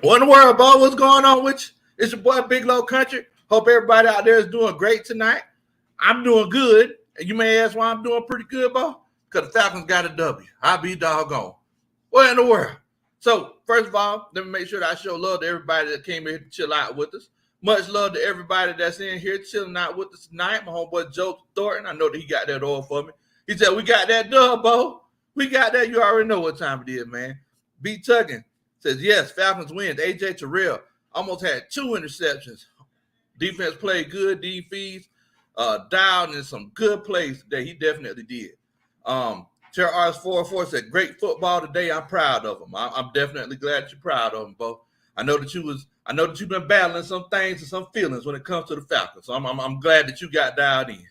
What in the world, Bo? What's going on with you? It's your boy, Big Low Kuntry. Hope everybody out there is doing great tonight. I'm doing good. And you may ask why I'm doing pretty good, Bo? Because the Falcons got a W. I be doggone. What in the world? So, first of all, let me make sure that I show love to everybody that came here to chill out with us. Much love to everybody that's in here chilling out with us tonight. My homeboy Joe Thornton, I know that he got that oil for me. He said, we got that dub, Bo. We got that. You already know what time it is, man. B. Tuggin says, yes, Falcons wins. AJ Terrell almost had 2 interceptions. Defense played good. D. Fees dialed in some good plays today. He definitely did. Terry RS44 said, great football today. I'm proud of him. I'm definitely glad you're proud of him, Bo. I know that you've been battling some things and some feelings when it comes to the Falcons. So I'm glad that you got dialed in.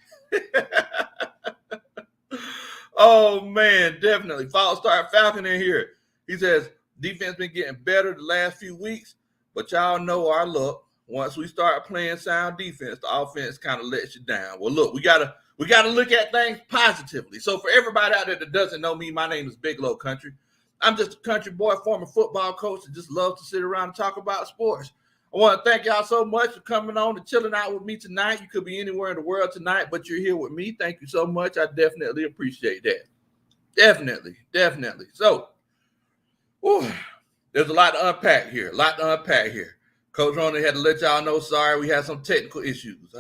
Oh man, definitely. False start Falcon in here. He says defense been getting better the last few weeks, but y'all know our luck. Once we start playing sound defense, the offense kind of lets you down. Well, look, we gotta look at things positively. So for everybody out there that doesn't know me, my name is Big Low Kuntry. I'm just a country boy, former football coach, that just loves to sit around and talk about sports. I want to thank y'all so much for coming on and chilling out with me tonight. You could be anywhere in the world tonight, but you're here with me. Thank you so much. I definitely appreciate that. Definitely. So, there's a lot to unpack here. Coach Roney had to let y'all know, sorry, we had some technical issues.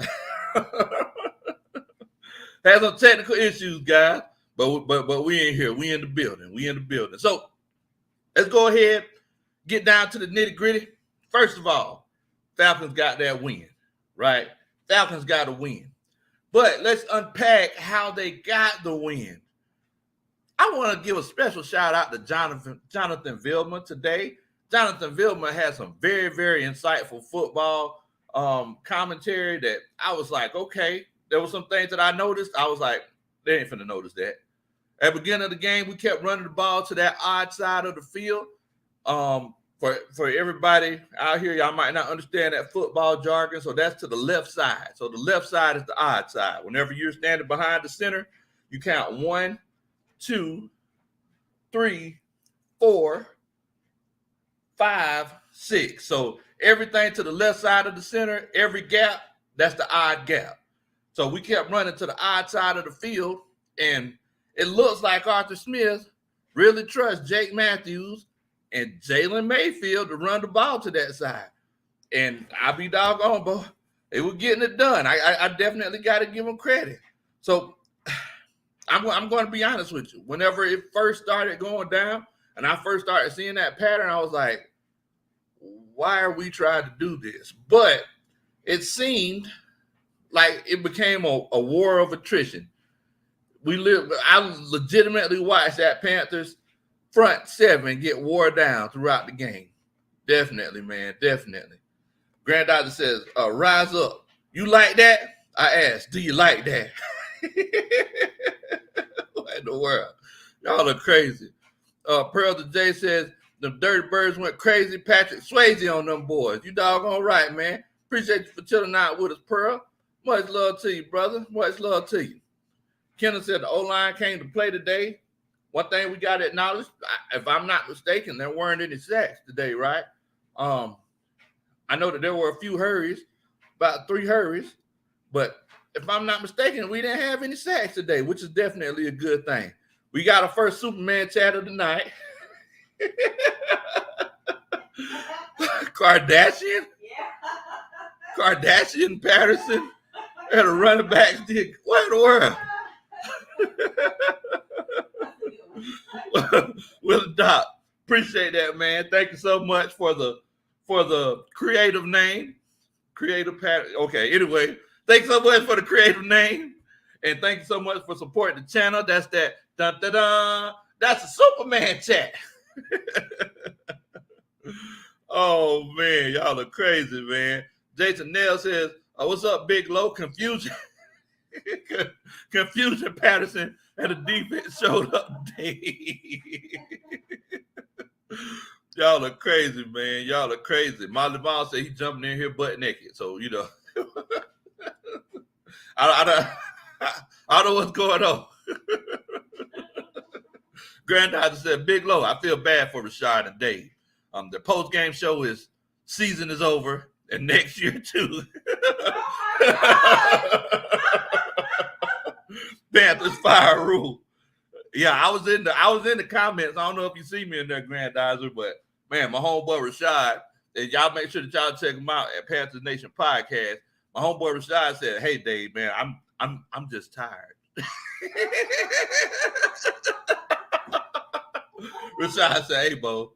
Had some technical issues, guys. But we in here. We in the building. So let's go ahead, get down to the nitty-gritty. First of all, Falcons got that win, right? Falcons got a win. But let's unpack how they got the win. I want to give a special shout out to Jonathan Vilma today. Jonathan Vilma had some very, very insightful football commentary that I was like, okay, there were some things that I noticed. I was like, they ain't finna notice that. At the beginning of the game, we kept running the ball to that odd side of the field. For everybody out here, y'all might not understand that football jargon, so that's to the left side. So the left side is the odd side. Whenever you're standing behind the center, you count 1, 2, 3, 4, 5, 6. So everything to the left side of the center, every gap, that's the odd gap. So we kept running to the odd side of the field, and it looks like Arthur Smith really trusts Jake Matthews and Jalen Mayfield to run the ball to that side. And I be doggone, boy. They were getting it done. I definitely got to give them credit. So I'm going to be honest with you. Whenever it first started going down and I first started seeing that pattern, I was like, why are we trying to do this? But it seemed like it became a war of attrition. I legitimately watched that Panthers front 7 get wore down throughout the game. Definitely, man. Definitely. Granddaughter says, rise up. You like that? I asked, do you like that? What in the world? Y'all are crazy. Pearl the J says, the Dirty Birds went crazy. Patrick Swayze on them boys. You doggone right, man. Appreciate you for chilling out with us, Pearl. Much love to you, brother. Much love to you. Kenneth said the O-line came to play today. One thing we got to acknowledge, if I'm not mistaken, there weren't any sacks today, right? I know that there were a few hurries, about 3 hurries, but if I'm not mistaken, we didn't have any sacks today, which is definitely a good thing. We got our first Superman chat of the night. Kardashian? Yeah. Kardashian Patterson and a running back did. What in the world? Will Doc, appreciate that, man. Thank you so much for the creative name, creative pattern. Okay, anyway, thanks so much for the creative name, and thank you so much for supporting the channel. That's that. Dun, dun, dun. That's a Superman chat. Oh man, y'all are crazy, man. Jason Nell says, "What's up, Big Low? Confusion, Confusion Patterson." And the defense showed up today. Y'all are crazy, man. Y'all are crazy. Molly Ball said he jumping in here butt naked. So, you know, I don't know what's going on. Granddaughter said, Big Low, I feel bad for Rashad and Dave. The post-game show is season is over, and next year too. Panthers fire rule. Yeah, I was in the comments. I don't know if you see me in there, Grandizer, but man, my homeboy Rashad, and y'all make sure that y'all check him out at Panthers Nation Podcast. My homeboy Rashad said, "Hey Dave, man, I'm just tired." Rashad said, "Hey, Bo,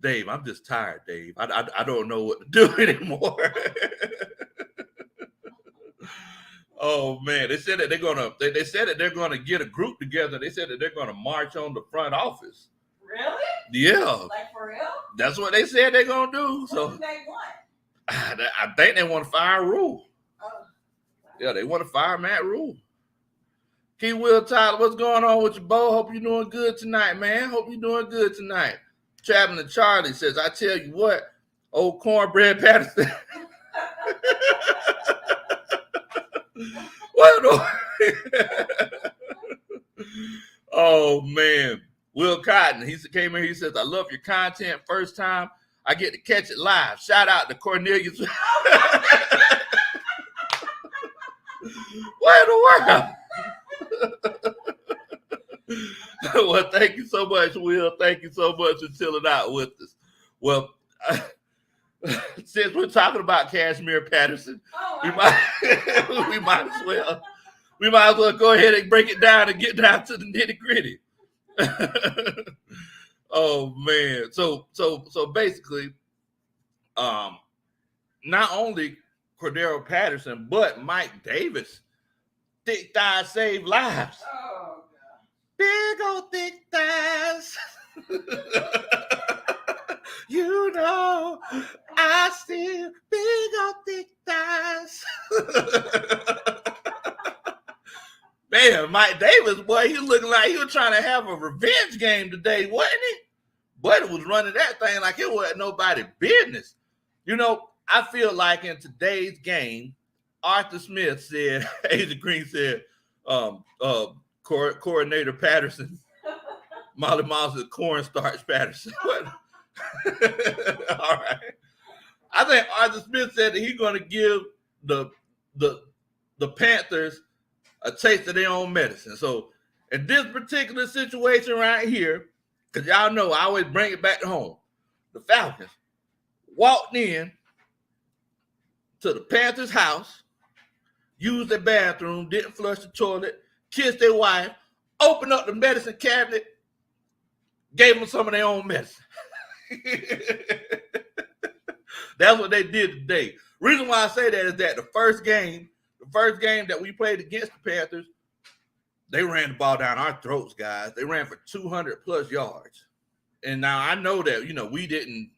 Dave, I'm just tired, Dave. I don't know what to do anymore." Oh man, they said that they said that they're gonna get a group together. They said that they're gonna march on the front office. Really? Yeah. Like for real? That's what they said they're gonna do. What So do they want? I think they want to fire Rule. Oh. Yeah, they want to fire Matt Rule. Key Will Tyler, what's going on with you, Bo? Hope you're doing good tonight, man. Hope you're doing good tonight. Traveling Charlie says, I tell you what, old Cornbread Patterson. What? Oh man. Will Cotton, he came in, he says, I love your content. First time I get to catch it live. Shout out to Cornelius. What in the world? Well, thank you so much, Will. Thank you so much for chilling out with us. Well, since we're talking about Cashmere Patterson, we might as well go ahead and break it down and get down to the nitty gritty. Oh man. So basically, not only Cordero Patterson, but Mike Davis, thick thighs save lives. Oh, God. Big old thick thighs. You know, I see big old thick thighs. Man, Mike Davis, boy, he looking like he was trying to have a revenge game today, wasn't he? But it was running that thing like it wasn't nobody's business. You know, I feel like in today's game, Arthur Smith said, Agent Green said, Coordinator Patterson, Molly Miles is cornstarch Patterson. All right. I think Arthur Smith said that he's going to give the Panthers a taste of their own medicine. So in this particular situation right here, because y'all know I always bring it back to home, the Falcons walked in to the Panthers' house, used their bathroom, didn't flush the toilet, kissed their wife, opened up the medicine cabinet, gave them some of their own medicine. That's what they did today. Reason why I say that is that the first game that we played against the Panthers, they ran the ball down our throats, guys. They ran for 200 plus yards. And now I know that, we didn't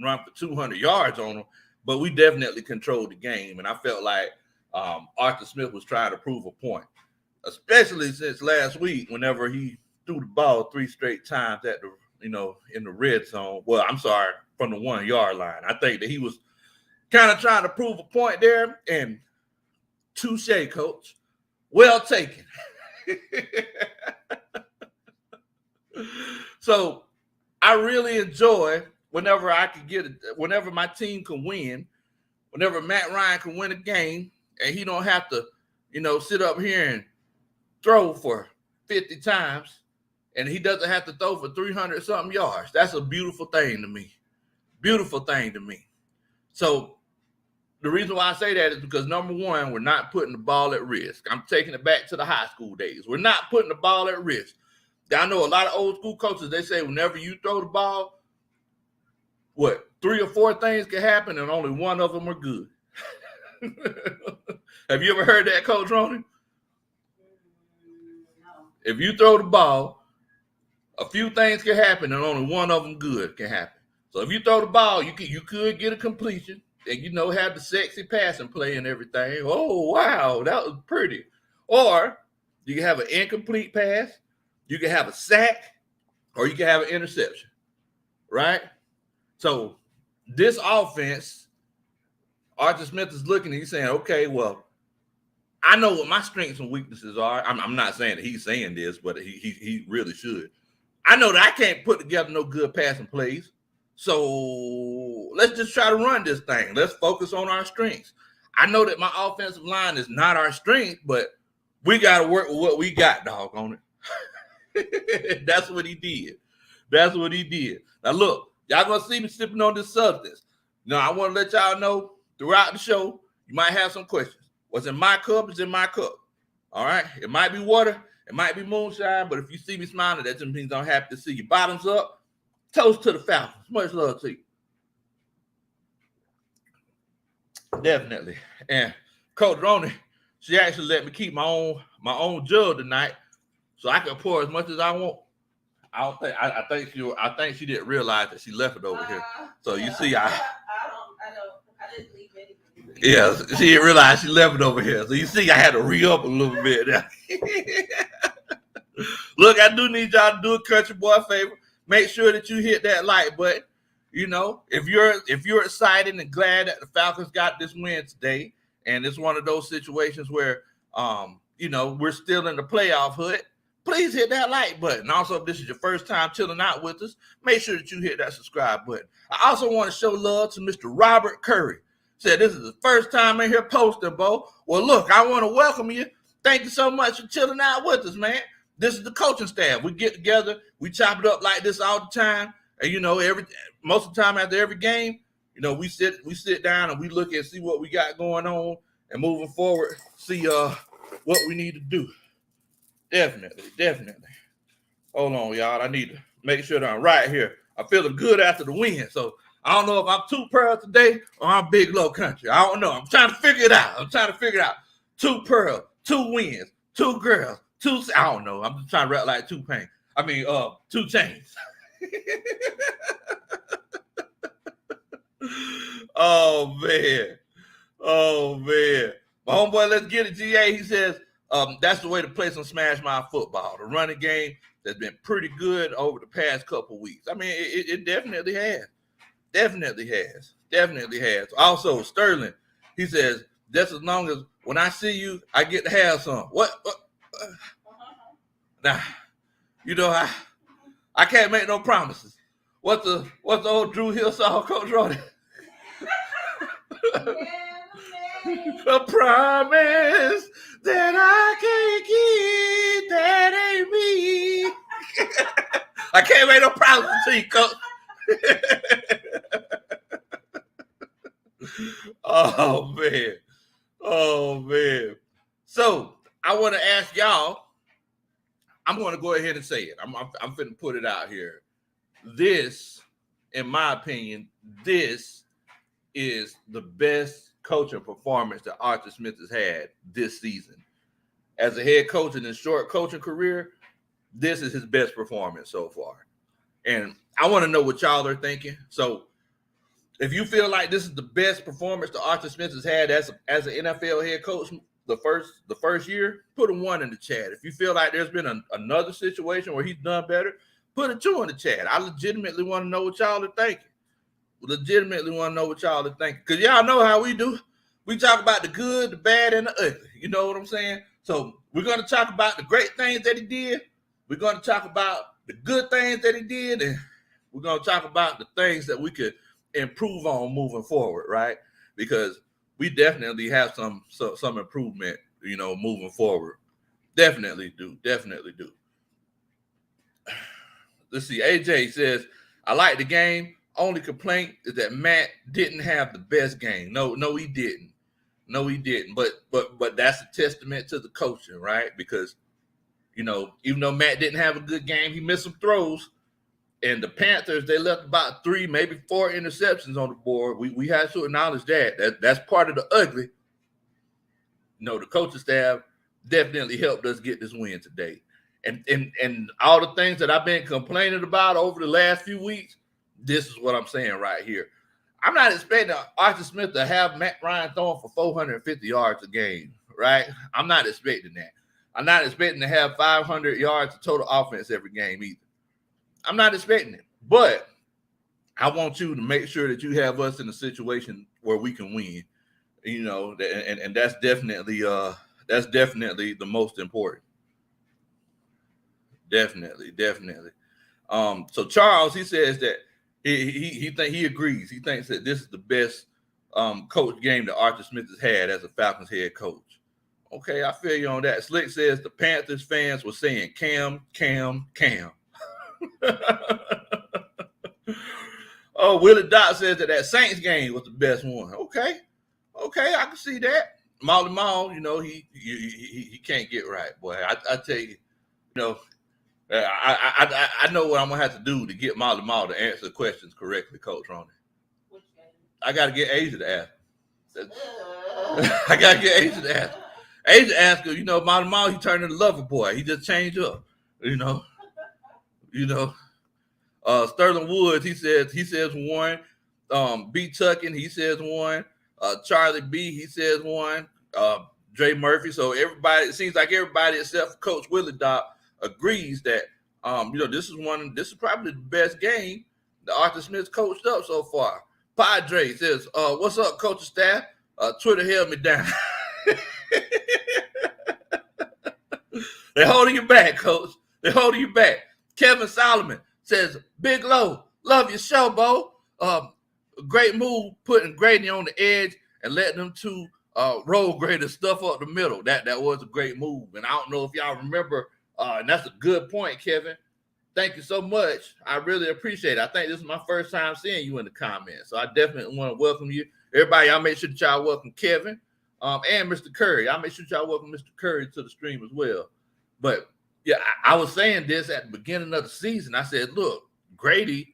run for 200 yards on them, but we definitely controlled the game. And I felt like Arthur Smith was trying to prove a point, especially since last week, whenever he threw the ball 3 straight times at the, in the red zone. Well, I'm sorry, from the 1 yard line. I think that he was kind of trying to prove a point there. And touche, coach. Well taken. So I really enjoy whenever my team can win, whenever Matt Ryan can win a game and he don't have to, sit up here and throw for 50 times and he doesn't have to throw for 300 something yards. That's a beautiful thing to me. Beautiful thing to me. So the reason why I say that is because, number one, we're not putting the ball at risk. I'm taking it back to the high school days. We're not putting the ball at risk. I know a lot of old school coaches, they say whenever you throw the ball, 3 or 4 things can happen and only one of them are good. Have you ever heard that, Coach Ronnie? No. If you throw the ball, a few things can happen and only one of them good can happen. So if you throw the ball, you could get a completion. And, have the sexy passing play and everything. Oh, wow, that was pretty. Or you can have an incomplete pass, you can have a sack, or you can have an interception, right? So this offense, Arthur Smith is looking and he's saying, okay, well, I know what my strengths and weaknesses are. I'm not saying that he's saying this, but he really should. I know that I can't put together no good passing plays. So let's just try to run this thing. Let's focus on our strengths. I know that my offensive line is not our strength, but we got to work with what we got, dog, on it. That's what he did. That's what he did. Now, look, y'all going to see me sipping on this substance. Now, I want to let y'all know throughout the show, you might have some questions. What's in my cup is in my cup. All right? It might be water. It might be moonshine. But if you see me smiling, that just means I'm happy to see you. Bottoms up. Toast to the Falcons. Much love to you. Definitely. And Coach Roney, she actually let me keep my own jug tonight, so I can pour as much as I want. I think she didn't realize that she left it over here. So you see, I didn't leave anything. Yeah, she didn't realize she left it over here. So you see, I had to re-up a little bit. Look, I do need y'all to do a country boy favor. Make sure that you hit that like button. You know, if you're excited and glad that the Falcons got this win today, and it's one of those situations where we're still in the playoff hood, please hit that like button. Also, if this is your first time chilling out with us, make sure that you hit that subscribe button. I also want to show love to Mr. Robert Curry. Said this is the first time in here posting, Bo. Well, look, I want to welcome you. Thank you so much for chilling out with us, man. This is the coaching staff. We get together, we chop it up like this all the time. And most of the time after every game, we sit down and we look and see what we got going on and moving forward, see what we need to do. Definitely. Hold on, y'all. I need to make sure that I'm right here. I'm feeling good after the win. So I don't know if I'm Two Pearl today or I'm Big Low Kuntry. I don't know. I'm trying to figure it out. Two Pearl, 2 wins, 2 girls, 2. I don't know. I'm just trying to rap like 2 Chainz. 2 Chainz. Oh man. My homeboy, let's get it, GA. He says, that's the way to play some Smash My Football. The running game that's been pretty good over the past couple weeks. I mean, it definitely has. Definitely has. Also, Sterling, he says, just as long as when I see you, I get to have some. What? Nah, I can't make no promises. What's the old Drew Hill song, Coach Roddy? A promise that I can't keep, that ain't me. I can't make no promises to you, Coach. Oh man. So I want to ask y'all. I'm going to go ahead and say it. I'm finna put it out here. This, in my opinion, this is the best coaching performance that Arthur Smith has had this season. As a head coach in his short coaching career, this is his best performance so far. And I want to know what y'all are thinking. So if you feel like this is the best performance that Arthur Smith has had as an NFL head coach the first year, put a 1 in the chat. If you feel like there's been another situation where he's done better, put a 2 in the chat. I legitimately want to know what y'all are thinking. Because y'all know how we do. We talk about the good, the bad, and the ugly. You know what I'm saying? So we're going to talk about the great things that he did. We're going to talk about the good things that he did. And we're going to talk about the things that we could improve on moving forward, right? Because we definitely have some improvement, moving forward. Definitely do. Let's see. AJ says, I like the game. Only complaint is that Matt didn't have the best game. No, he didn't. But that's a testament to the coaching, right? Because, even though Matt didn't have a good game, he missed some throws. And the Panthers, they left about 3, maybe 4 interceptions on the board. We have to acknowledge that's part of the ugly. The coaching staff definitely helped us get this win today. And all the things that I've been complaining about over the last few weeks, this is what I'm saying right here. I'm not expecting Arthur Smith to have Matt Ryan throwing for 450 yards a game, right? I'm not expecting that. I'm not expecting to have 500 yards of total offense every game either. I'm not expecting it. But I want you to make sure that you have us in a situation where we can win, and that's definitely the most important. Definitely. So Charles, he says that he agrees. He thinks that this is the best coach game that Arthur Smith has had as a Falcons head coach. Okay, I feel you on that. Slick says the Panthers fans were saying Cam. Oh, Willie Dot says that Saints game was the best one. Okay, I can see that. Molly Mall, he can't get right, boy. I tell you, I know what I'm gonna have to do to get Molly Mall to answer the questions correctly, Coach Ronnie. Which game? I gotta get Asia to ask. I gotta get Asia to ask. Asia asked her, Molly Mall, he turned into lover boy. He just changed up, Sterling Woods, he says one. B Tuckin, he says one. Charlie B, he says one. Dre Murphy. So it seems like everybody except for Coach Willie Dopp agrees that this is probably the best game that Arthur Smith's coached up so far. Padre says, what's up, coaching staff? Twitter held me down. They're holding you back, coach. They're holding you back. Kevin Solomon says, Big Low, love your show, Bo. Great move putting Grady on the edge and letting them two roll Grady stuff up the middle. That was a great move. And I don't know if y'all remember, and that's a good point, Kevin. Thank you so much. I really appreciate it. I think this is my first time seeing you in the comments. So I definitely want to welcome you. Everybody, y'all make sure that y'all welcome Kevin and Mr. Curry. I'll make sure that y'all welcome Mr. Curry to the stream as well. But yeah, I was saying this at the beginning of the season. I said, look, Grady,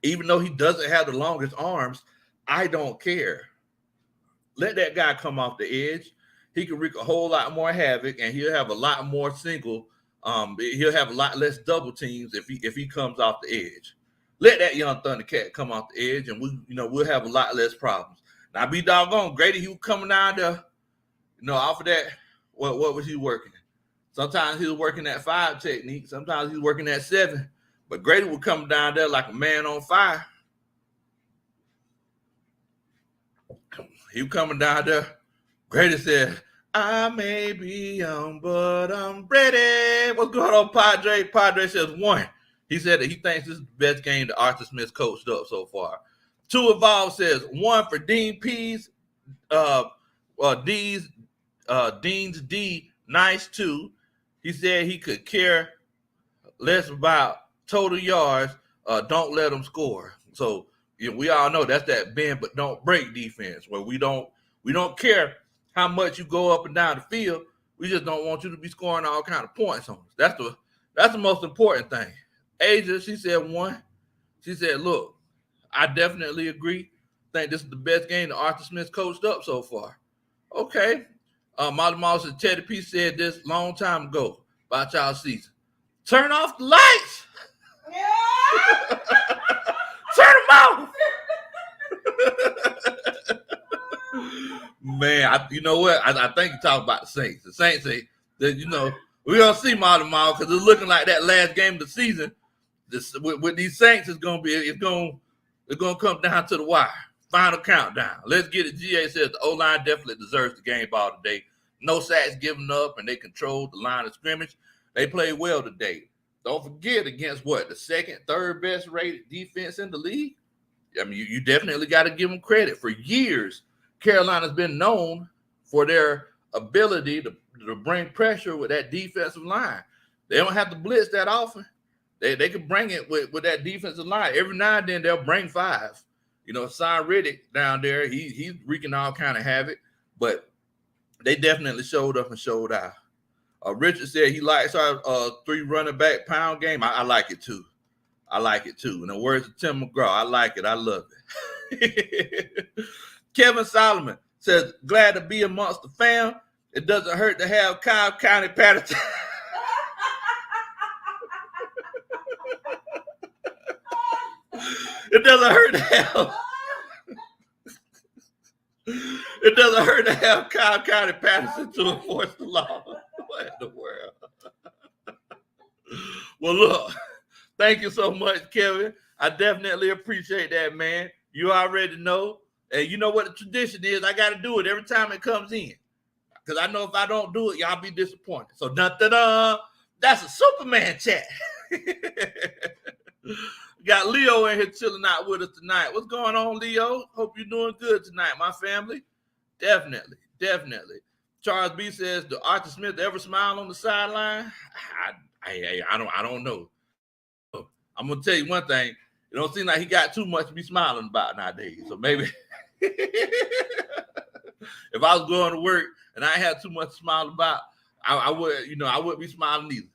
even though he doesn't have the longest arms, I don't care. Let that guy come off the edge. He can wreak a whole lot more havoc, and he'll have a lot more single. He'll have a lot less double teams if he comes off the edge. Let that young Thundercat come off the edge, and we'll have a lot less problems. Now, be doggone, Grady, he was coming down there, off of that. What was he working? Sometimes he was working that 5 technique. Sometimes he was working that 7. But Grady would come down there like a man on fire. He was coming down there. Grady said, I may be young, but I'm ready. What's going on, Padre? Padre says 1. He said that he thinks this is the best game that Arthur Smith's coached up so far. 2 Evolve says 1 for Dean P's, Dean's D, nice 2. He said he could care less about total yards. Don't let them score. So we all know that's that bend but don't break defense, where we don't care how much you go up and down the field. We just don't want you to be scoring all kind of points on us. That's the most important thing. Asia, she said 1. She said, look, I definitely agree. Think this is the best game that Arthur Smith's coached up so far. Okay. Molly Moss and Teddy P said this long time ago about y'all season. Turn off the lights. Yeah. Turn them off. Man, you know what? I think you talk about the Saints. The Saints say that, we're going to see Molly Moss because it's looking like that last game of the season. With these Saints, it's going to come down to the wire. Final countdown. Let's get it. GA says the O-line definitely deserves the game ball today. No sacks given up, and they controlled the line of scrimmage. They played well today. Don't forget against the second, third best rated defense in the league. I mean, you definitely got to give them credit. For years, Carolina's been known for their ability to bring pressure with that defensive line. They don't have to blitz that often. They can bring it with that defensive line. Every now and then they'll bring 5. Cy Riddick down there, he's wreaking all kind of havoc, but they definitely showed up and showed out. Richard said he likes our 3 running back pound game. I like it too. In the words of Tim McGraw, I like it. I love it. Kevin Solomon says, glad to be amongst the fam. It doesn't hurt to have Cobb County Patterson. It doesn't hurt to have Cobb County Patterson to enforce the law. What in the world? Well, look, thank you so much, Kevin. I definitely appreciate that, man. You already know. And you know what the tradition is. I got to do it every time it comes in. Because I know if I don't do it, y'all be disappointed. So, dun-dun-dun, that's a Superman chat. We got Leo in here chilling out with us tonight. What's going on, Leo? Hope you're doing good tonight, my family. Definitely. Charles B says, "Do Arthur Smith ever smile on the sideline?" I don't know. I'm gonna tell you one thing. It don't seem like he got too much to be smiling about nowadays. So maybe if I was going to work and I had too much to smile about, I wouldn't be smiling either.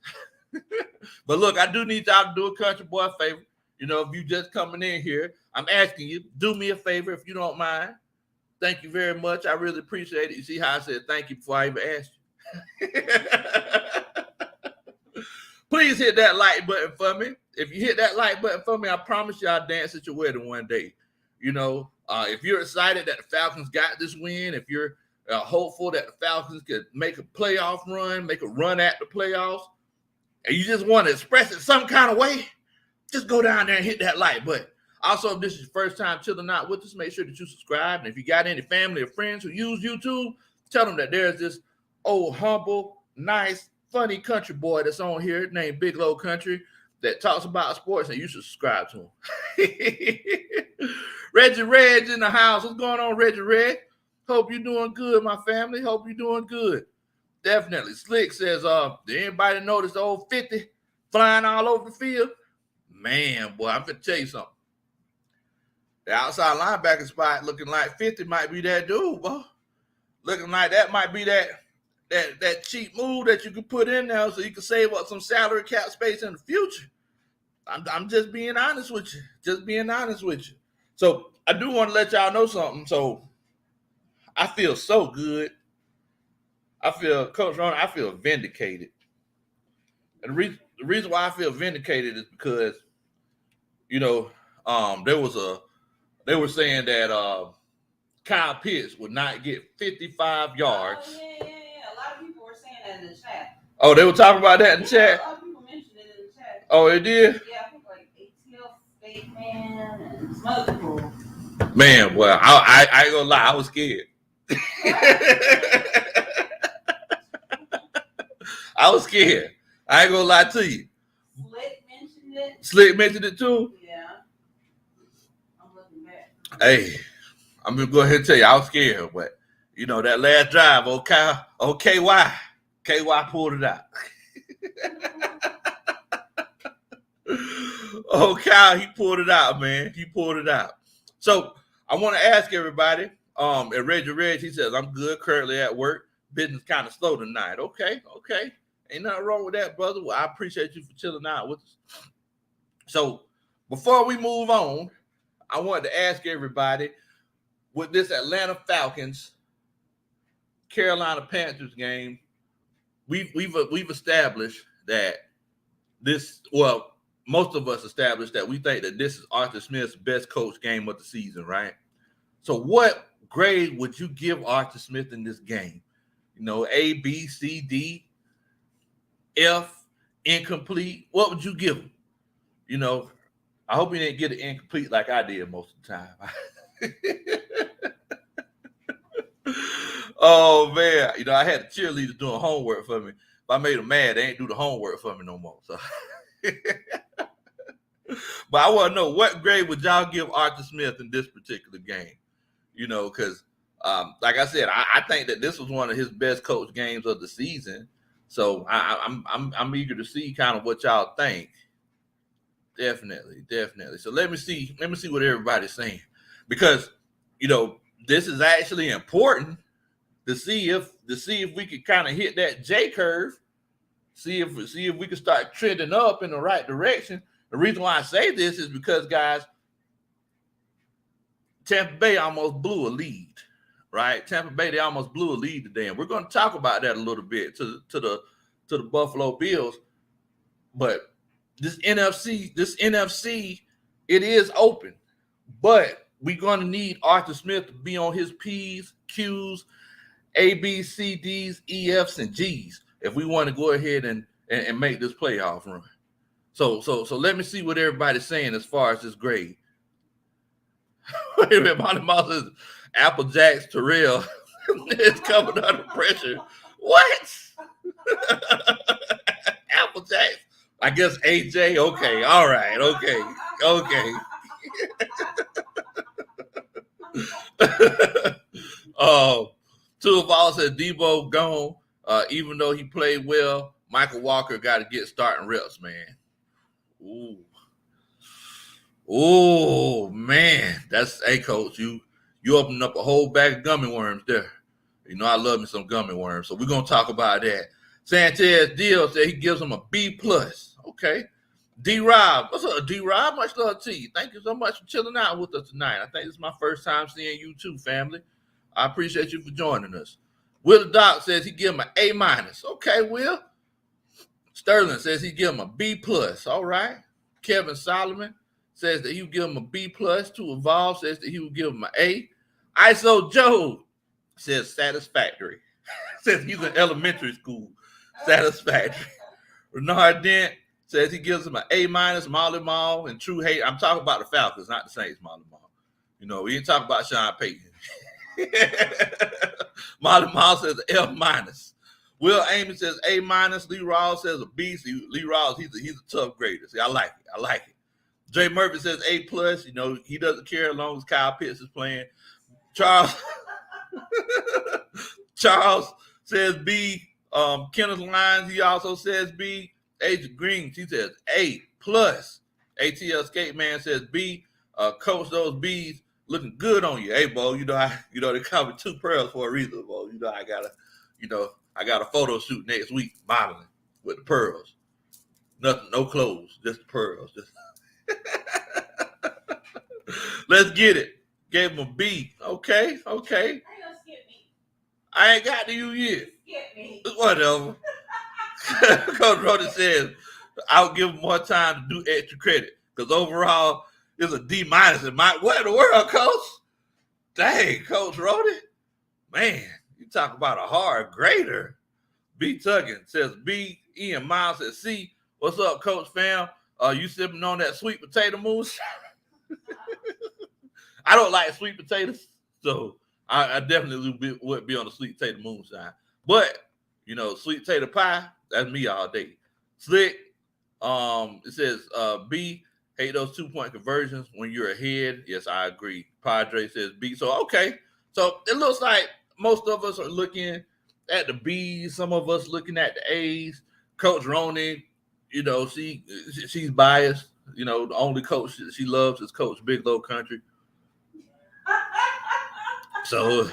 But look, I do need y'all to do a country boy a favor. If you just coming in here, I'm asking you, do me a favor if you don't mind. Thank you very much. I really appreciate it. You see how I said thank you before I even asked you? Please hit that like button for me. If you hit that like button for me, I promise you I'll dance at your wedding one day. If you're excited that the Falcons got this win, if you're hopeful that the Falcons could make a playoff run, make a run at the playoffs, and you just want to express it some kind of way, just go down there and hit that like button. Also, if this is your first time chilling out with us, make sure that you subscribe. And if you got any family or friends who use YouTube, tell them that there's this old, humble, nice, funny country boy that's on here named Big Low Kuntry that talks about sports, and you should subscribe to him. Reggie Reg in the house. What's going on, Reggie Reg? Hope you're doing good, my family. Hope you're doing good. Definitely. Slick says, did anybody notice the old 50 flying all over the field? Man, boy, I'm going to tell you something. The outside linebacker spot looking like 50 might be that dude, boy. Looking like that might be that cheap move that you could put in there so you can save up some salary cap space in the future. I'm just being honest with you. So I do want to let y'all know something. So I feel so good. Coach Ron, I feel vindicated. And the reason why I feel vindicated is because, they were saying that Kyle Pitts would not get 55 yards. Oh, yeah. A lot of people were saying that in the chat. Oh, they were talking about that in the chat? A lot of people mentioned it in the chat. Oh, they did? Yeah, I think like ATL State Man and some other people. Man, well, I ain't gonna lie, I was scared. I was scared. I ain't gonna lie to you. Slick mentioned it too? Yeah. I'm looking back. Hey, I'm gonna go ahead and tell you, I was scared, but that last drive, KY pulled it out. Kyle, he pulled it out, man. He pulled it out. So I want to ask everybody, at Reggie Reg, he says, I'm good, currently at work. Business kind of slow tonight. Okay. Ain't nothing wrong with that, brother. Well, I appreciate you for chilling out with us. So before we move on, I wanted to ask everybody, with this Atlanta Falcons, Carolina Panthers game, we've established that most of us established that we think that this is Arthur Smith's best coach game of the season, right? So what grade would you give Arthur Smith in this game? A, B, C, D, F, incomplete. What would you give him? I hope he didn't get it incomplete like I did most of the time. Oh, man. I had a cheerleader doing homework for me. If I made them mad, they ain't do the homework for me no more. So, but I want to know, what grade would y'all give Arthur Smith in this particular game? Because like I said, I think that this was one of his best coach games of the season. So I'm eager to see kind of what y'all think. Definitely. So let me see what everybody's saying, because this is actually important to see if we could kind of hit that J curve, see if we can start trending up in the right direction. The reason why I say this is because, guys, Tampa Bay almost blew a lead, right? Tampa Bay, they almost blew a lead today, and we're going to talk about that a little bit to the Buffalo Bills. But this NFC, it is open, but we're going to need Arthur Smith to be on his P's, Q's, A, B, C, D's, E, F's, and G's if we want to go ahead and make this playoff run. So let me see what everybody's saying as far as this grade. Wait a minute, Monty Mouse says Apple Jacks Terrell is coming under pressure. What? Apple Jacks? I guess AJ. Okay, all right, okay. Two of all said Debo gone. Even though he played well, Michael Walker got to get starting reps, man. Oh man, that's coach. You opened up a whole bag of gummy worms there. You know I love me some gummy worms, so we're gonna talk about that. Sanchez Deal said he gives him a B plus. Okay. D Rob, what's up, D Rob? Much love to you. Thank you so much for chilling out with us tonight. I think this is my first time seeing you too, family. I appreciate you for joining us. Will the Doc says he give him an A minus. Okay, Will. Sterling says he give him a B plus. All right. Kevin Solomon says that he would give him a B plus. To Evolve says that he would give him an A. ISO Joe says satisfactory. Says he's in elementary school. Satisfactory. Renard Dent says he gives him an A minus. Molly Mall and True Hate. I'm talking about the Falcons, not the Saints, Molly Mall. You know, we ain't talking about Sean Payton. Molly Mall says F minus. Will Amy says A minus. Lee Rawls says a B. See, Lee Rawls, he's a tough grader. See, I like it. Jay Murphy says A plus. You know, he doesn't care as long as Kyle Pitts is playing. Charles says B. Kenneth Lyons, he also says B. Agent Green, he says A plus. ATL Skate Man says B. Coach, those B's looking good on you. Hey, Bo, they call me 2 pearls for a reason, Bo. I got a photo shoot next week modeling with the pearls. Nothing, no clothes, just the pearls. Let's get it. Gave him a B. Okay. How you gonna skip me? I ain't got to you yet. Skip me. Whatever. Coach Rody says, I'll give him more time to do extra credit because overall it's a D minus in my. What in the world, Coach? Dang, Coach Rody. Man, you talk about a hard grader. B. Tuggin says B. Ian Miles says C. What's up, Coach fam? You sipping on that sweet potato mousse? I don't like sweet potatoes, so I definitely would be on the sweet potato moonshine. But, sweet potato pie, that's me all day. Slick, it says B, hate those 2-point conversions when you're ahead. Yes, I agree. Padre says B. So, okay. So, it looks like most of us are looking at the B's. Some of us looking at the A's. Coach Roney, she's biased. The only coach that she loves is Coach Big Low Kuntry. So,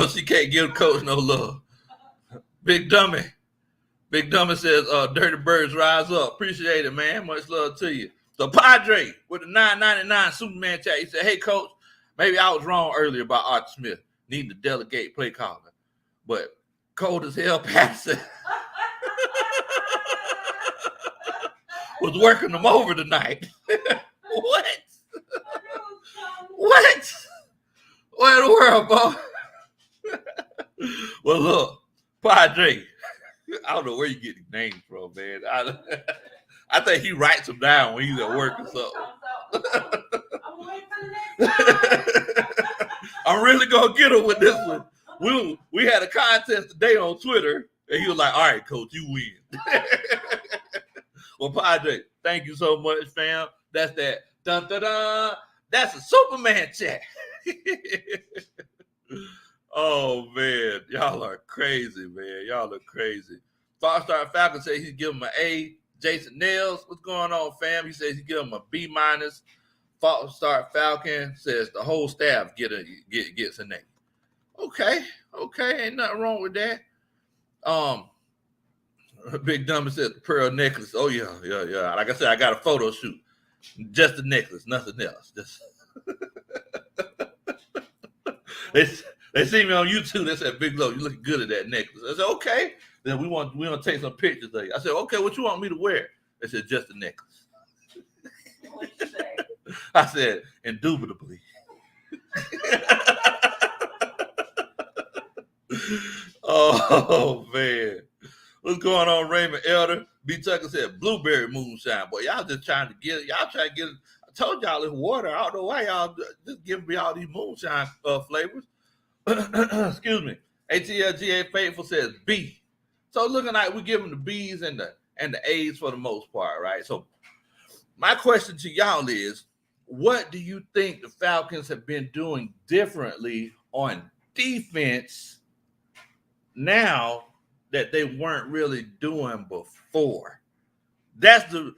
she can't give Coach no love. Big Dummy says, Dirty Birds rise up. Appreciate it, man. Much love to you. So, Padre with the $9.99 Superman chat, he said, hey, Coach, maybe I was wrong earlier about Arthur Smith needing to delegate play calling. But cold as hell, Patterson was working them over tonight. What? What? What in the world, Bo? Well, look, Padre, I don't know where you get these names from, man. I think he writes them down when he's at work or something. I'm really going to get him with this one. We had a contest today on Twitter, and he was like, all right, Coach, you win. Well, Padre, thank you so much, fam. That's that. Dun, dun, dun. That's a Superman chat. Oh, man. Y'all are crazy, man. Y'all are crazy. Five-star Falcon says he's giving him an A. Jason Nails, what's going on, fam? He says he's giving him a B minus. Five-star Falcon says the whole staff gets an A. Okay. Ain't nothing wrong with that. Big Dummy says the pearl necklace. Oh, yeah. Like I said, I got a photo shoot. Just the necklace, nothing else. Just they see me on YouTube. They said, Big Low, you looking good at that necklace. I said, okay. Then we want to take some pictures of you. I said, okay, what you want me to wear? They said, just the necklace. What'd you say? I said, indubitably. Oh man. What's going on, Raymond Elder? B. Tucker said, blueberry moonshine. Boy, y'all just trying to get it. I told y'all it's water. I don't know why y'all just giving me all these moonshine flavors. Excuse me. ATLGA Faithful says B. So looking like we give them the B's and the A's for the most part, right? So my question to y'all is, what do you think the Falcons have been doing differently on defense now that they weren't really doing before? That's the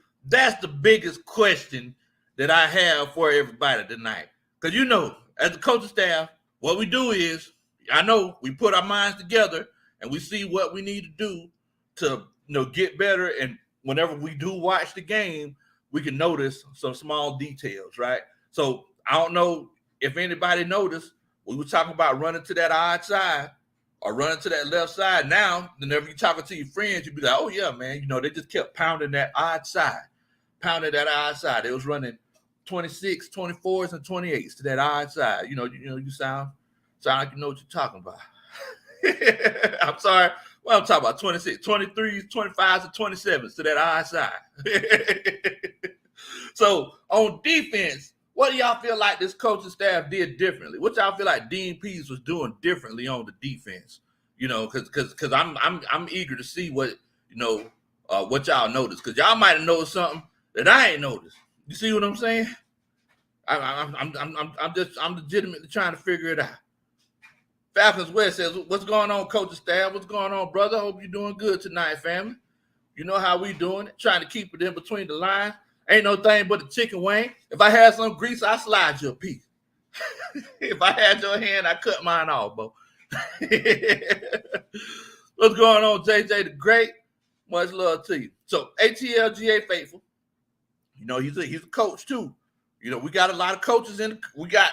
biggest question that I have for everybody tonight. Because as a coaching staff, what we do is, I know we put our minds together and we see what we need to do to get better. And whenever we do watch the game, we can notice some small details, right? So I don't know if anybody noticed, we were talking about running to that odd side or running to that left side. Now, whenever you're talking to your friends, you'd be like, oh yeah, man, they just kept pounding that odd side. They was running 26, 24s, and 28s to that odd side. You sound like you know what you're talking about. I'm sorry. Well, I'm talking about 26, 23s, 25s, and 27s to that odd side. So on defense, what do y'all feel like this coaching staff did differently? What y'all feel like Dean Pease was doing differently on the defense? Because I'm eager to see what y'all noticed. Because y'all might have noticed something that I ain't noticed. You see what I'm saying? I'm legitimately trying to figure it out. Falcons West says, what's going on, coaching staff? What's going on, brother? Hope you're doing good tonight, family. You know how we doing it. Trying to keep it in between the lines. Ain't no thing but a chicken wing. If I had some grease, I slide you a piece. If I had your hand, I cut mine off, bro. What's going on, JJ the Great? Much love to you. So ATLGA faithful, he's a coach too. We got a lot of coaches we got,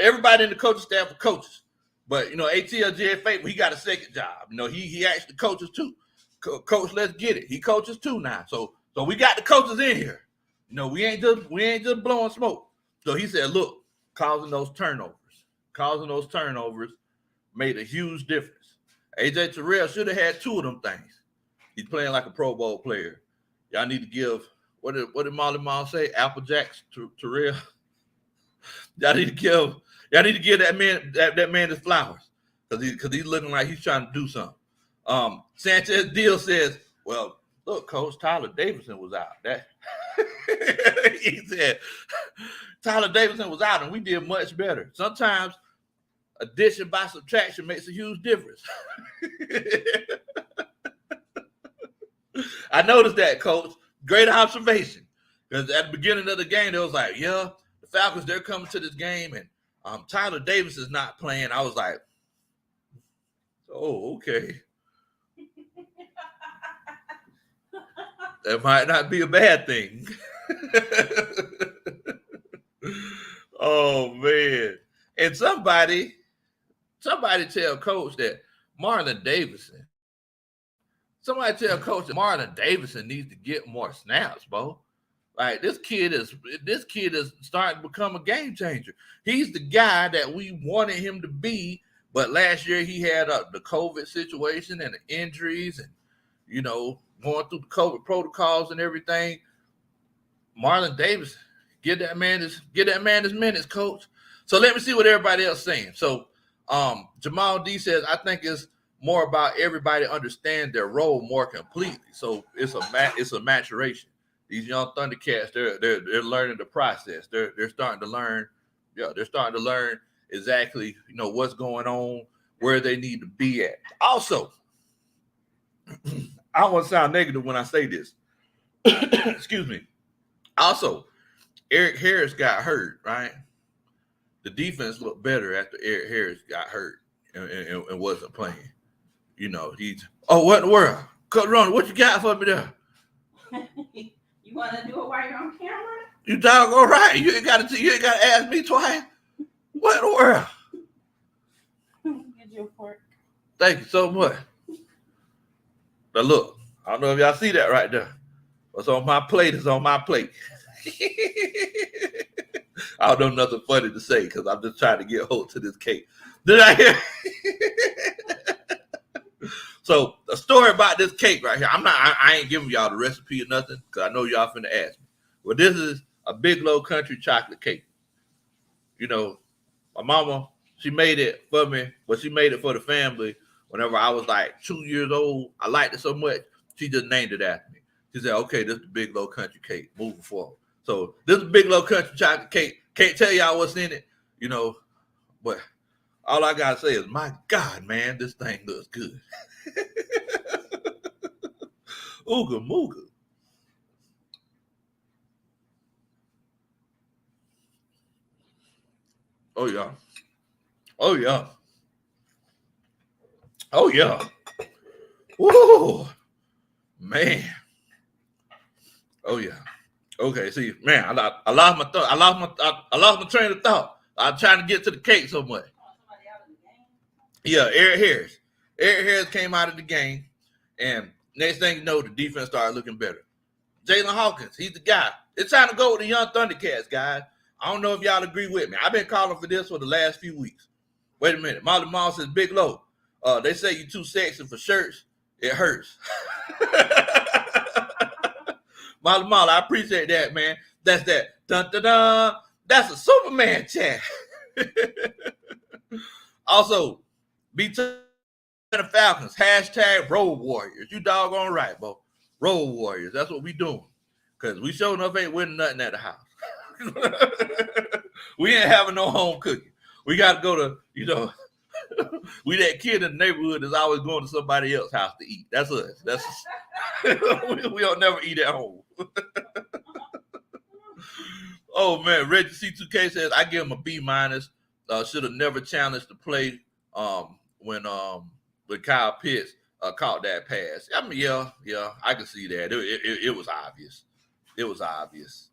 everybody in the coaching staff are coaches. But ATLGA faithful, he got a second job. He actually coaches too. Coach, let's get it. He coaches too now. So we got the coaches in here. We ain't just blowing smoke. So he said, look, causing those turnovers made a huge difference. AJ Terrell should have had 2 of them things. He's playing like a Pro Bowl player. Y'all need to give, what did Molly Mall say? Apple Jacks to Terrell. Y'all need to give that man his flowers. Because he's looking like he's trying to do something. Sanchez Deal says, well, look, Coach, Tyler Davidson was out. He said Tyler Davidson was out and we did much better. Sometimes addition by subtraction makes a huge difference. I noticed that, Coach. Great observation. Because at the beginning of the game, they was like, yeah, the Falcons, they're coming to this game and Tyler Davis is not playing. I was like, oh, okay. That might not be a bad thing. Oh, man. And somebody tell Coach that Marlon Davidson needs to get more snaps, bro. Like this kid is starting to become a game changer. He's the guy that we wanted him to be, but last year he had the COVID situation and the injuries and going through the COVID protocols and everything. Marlon Davis, get that man his minutes, Coach. So let me see what everybody else is saying. So Jamal D says, I think it's more about everybody understand their role more completely. So it's a maturation. These young Thundercats, they're learning the process. They're starting to learn. Yeah, they're starting to learn exactly what's going on, where they need to be at. Also, I don't want to sound negative when I say this. Excuse me. Also, Eric Harris got hurt, right? The defense looked better after Eric Harris got hurt and wasn't playing. What in the world? Cut Ronnie, what you got for me there? You want to do it while you're on camera? You doggone right. You ain't got to ask me twice. What in the world? Get your fork. Thank you so much. Now look, I don't know if y'all see that right there. What's on my plate is on my plate. I don't know nothing funny to say because I'm just trying to get hold to this cake. Did I hear? So a story about this cake right here. I ain't giving y'all the recipe or nothing because I know y'all finna ask me. Well, this is a Big Low Kuntry chocolate cake. My mama, she made it for me, but she made it for the family Whenever I was like 2 years old, I liked it so much, she just named it after me. She said, okay, this is the Big Low Country cake moving forward. So this is Big Low Country chocolate cake. Can't tell y'all what's in it, but all I gotta say is, my God, man, this thing looks good. Ooga mooga. Oh yeah. Oh yeah. Oh yeah. Woo, man. Oh yeah. Okay. See, man, I lost my thought. I lost my train of thought. I'm trying to get to the cake so much. Yeah, Eric Harris. Eric Harris came out of the game, and next thing you know, the defense started looking better. Jalen Hawkins, he's the guy. It's time to go with the young Thundercats, guys. I don't know if y'all agree with me. I've been calling for this for the last few weeks. Wait a minute. Molly Mall says, Big Low, they say you too sexy for shirts. It hurts. Molly Mall, I appreciate that, man. That's that. Dun, dun, dun. That's a Superman chat. Also, BT the Falcons, hashtag Road Warriors. You doggone right, bro. Road Warriors. That's what we doing. Because we sure enough ain't winning nothing at the house. We ain't having no home cooking. We got to go to, we that kid in the neighborhood that's always going to somebody else's house to eat. That's us. We don't never eat at home. Oh, man. Reggie C2K says, I give him a B-. Should have never challenged to play when Kyle Pitts caught that pass. I mean, yeah, I can see that. It was obvious. It was obvious.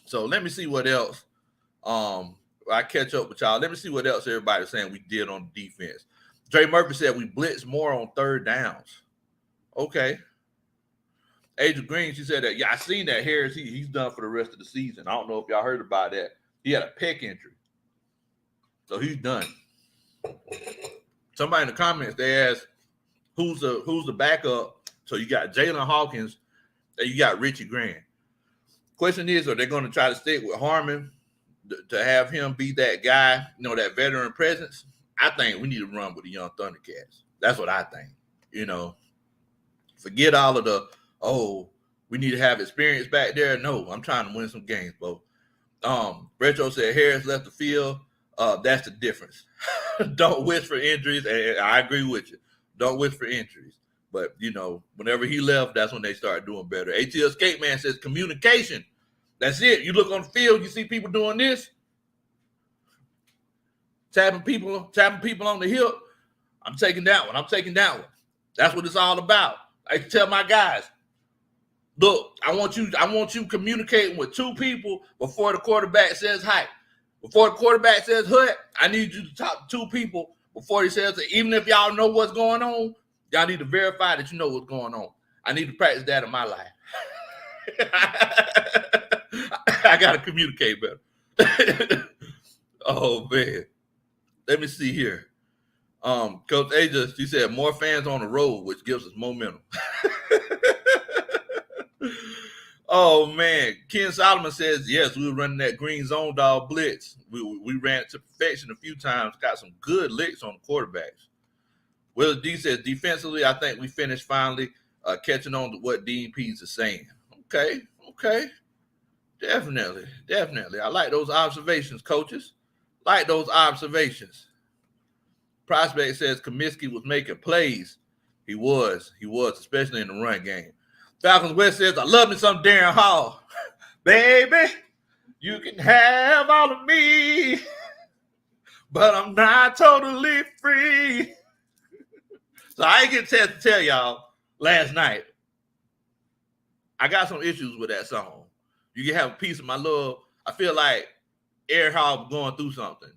So let me see what else. I catch up with y'all. Let me see what else everybody's saying we did on defense. Dre Murphy said we blitzed more on third downs. Okay. Adrian Green, she said that, yeah, I seen that Harris, he's done for the rest of the season. I don't know if y'all heard about that. He had a pec injury. So he's done. Somebody in the comments, they asked, who's the backup? So you got Jalen Hawkins and you got Richie Grant. Question is, are they going to try to stick with Harmon to have him be that guy, that veteran presence? I think we need to run with the young Thundercats. That's what I think. Forget all of the, we need to have experience back there. No, I'm trying to win some games, bro. Retro said Harris left the field. That's the difference. Don't wish for injuries, and I agree with you. Don't wish for injuries. But, whenever he left, that's when they started doing better. ATL Skate Man says communication. That's it. You look on the field, you see people doing this, tapping people on the hip. I'm taking that one. That's what it's all about. I tell my guys, look, I want you communicating with two people before the quarterback says hi. Before the quarterback says hut, I need you to talk to two people before he says it. Even if y'all know what's going on, y'all need to verify that you know what's going on. I need to practice that in my life. I got to communicate better. Oh, man. Let me see here. Coach Aja, she said, more fans on the road, which gives us momentum. Oh, man. Ken Solomon says, yes, we were running that green zone dog blitz. We ran it to perfection a few times, got some good licks on the quarterbacks. Will D says, defensively, I think we finished finally catching on to what Dean Pease is saying. Okay. Definitely. I like those observations, coaches. Like those observations. Prospect says Comiskey was making plays. He was, especially in the run game. Falcons West says, I love me some Darren Hall. Baby, you can have all of me, but I'm not totally free. So I ain't get a chance to tell y'all last night, I got some issues with that song. You can have a piece of my love. I feel like Eric Hall was going through something.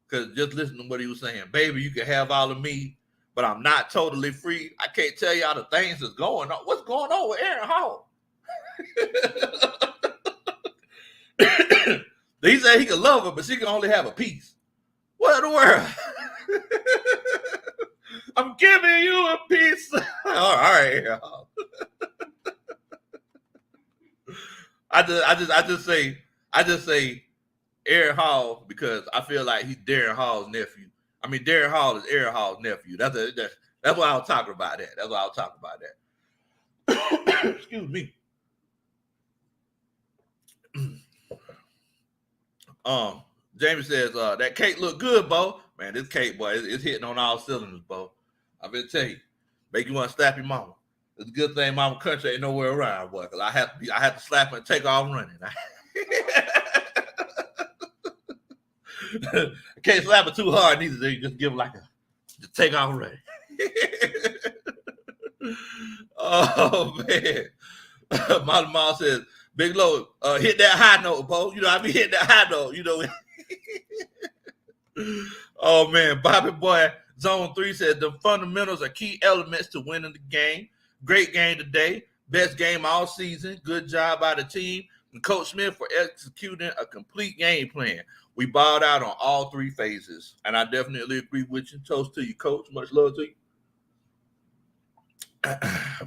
Because just listen to what he was saying. Baby, you can have all of me, but I'm not totally free. I can't tell y'all the things that's going on. What's going on with Aaron Hall? He said he could love her, but she can only have a piece. What in the world? I'm giving you a piece. All right. I just say Aaron Hall because I feel like he's Darren Hall's nephew. I mean, Darren Hall is Aaron Hall's nephew. That's why I was talking about that. That's why I was talking about that. Excuse me. Jamie says, that cake look good, Bo. Man, this cake, boy, it's hitting on all cylinders, Bo. I better tell you. Make you want to slap your mama. It's a good thing Mama Country ain't nowhere around, boy, because I have to slap her and take off running. I can't slap her too hard neither. You just give her like just take off running. Oh man. My mom says, Big Low, hit that high note, Bo. You know, I be hitting that high note, you know. Oh man, Bobby Boy, Zone 3 said the fundamentals are key elements to winning the game. Great game today. Best game all season. Good job by the team and Coach Smith for executing a complete game plan. We balled out on all three phases. And I definitely agree with you. Toast to you, Coach. Much love to you.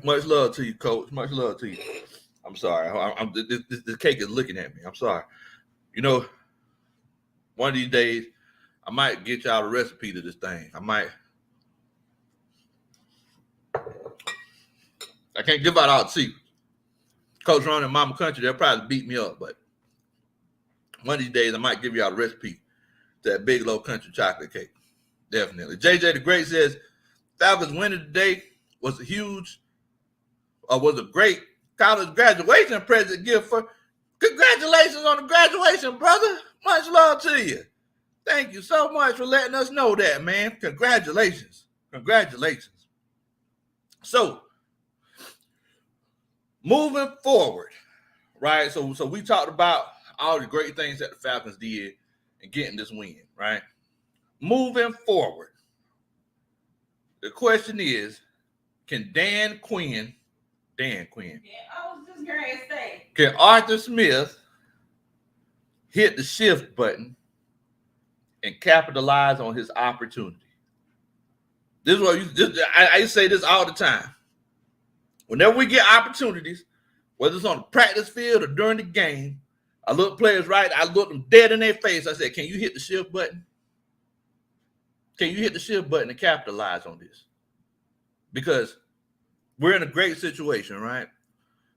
Much love to you, Coach. Much love to you. I'm sorry. This cake is looking at me. I'm sorry. You know, one of these days, I might get y'all a recipe to this thing. I can't give out all the secrets. Coach Ron and Mama Country, they'll probably beat me up, but one of these days, I might give y'all a recipe to that Big Low Country chocolate cake. Definitely. JJ the Great says, Falcons winning today was a great college graduation present gift for. Congratulations on the graduation, brother. Much love to you. Thank you so much for letting us know that, man. Congratulations. Congratulations. So, moving forward, right? So we talked about all the great things that the Falcons did in getting this win, right? Moving forward, the question is, can Dan Quinn, Yeah, I was just going to say. can Arthur Smith hit the shift button and capitalize on his opportunity? This is what I say this all the time. Whenever we get opportunities, whether it's on the practice field or during the game, I look players right. I look them dead in their face. I said, can you hit the shift button? Can you hit the shift button and capitalize on this? Because we're in a great situation, right?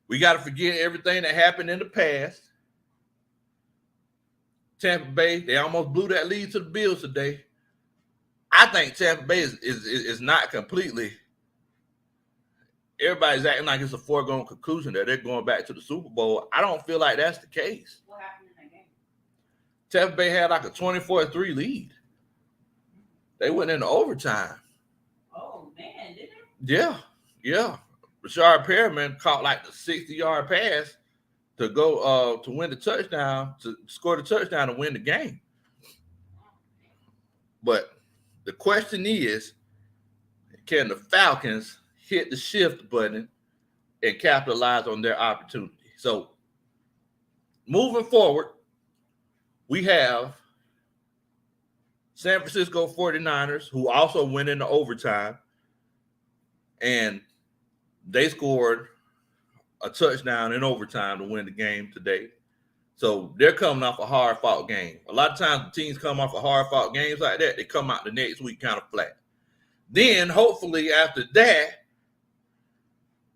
We got to forget everything that happened in the past. Tampa Bay, they almost blew that lead to the Bills today. I think Tampa Bay is not completely. Everybody's acting like it's a foregone conclusion that they're going back to the Super Bowl. I don't feel like that's the case. What happened in that game? Tampa Bay had like a 24-3 lead. They went into overtime. Oh, man, did they? Yeah. Rashard Perriman caught like the 60-yard pass to go to win the touchdown, to score the touchdown and win the game. But the question is, can the Falcons hit the shift button and capitalize on their opportunity? So moving forward, we have San Francisco 49ers, who also went into overtime, and they scored a touchdown in overtime to win the game today. So they're coming off a hard-fought game. A lot of times the teams come off of hard-fought games like that, they come out the next week kind of flat. Then, hopefully, after that,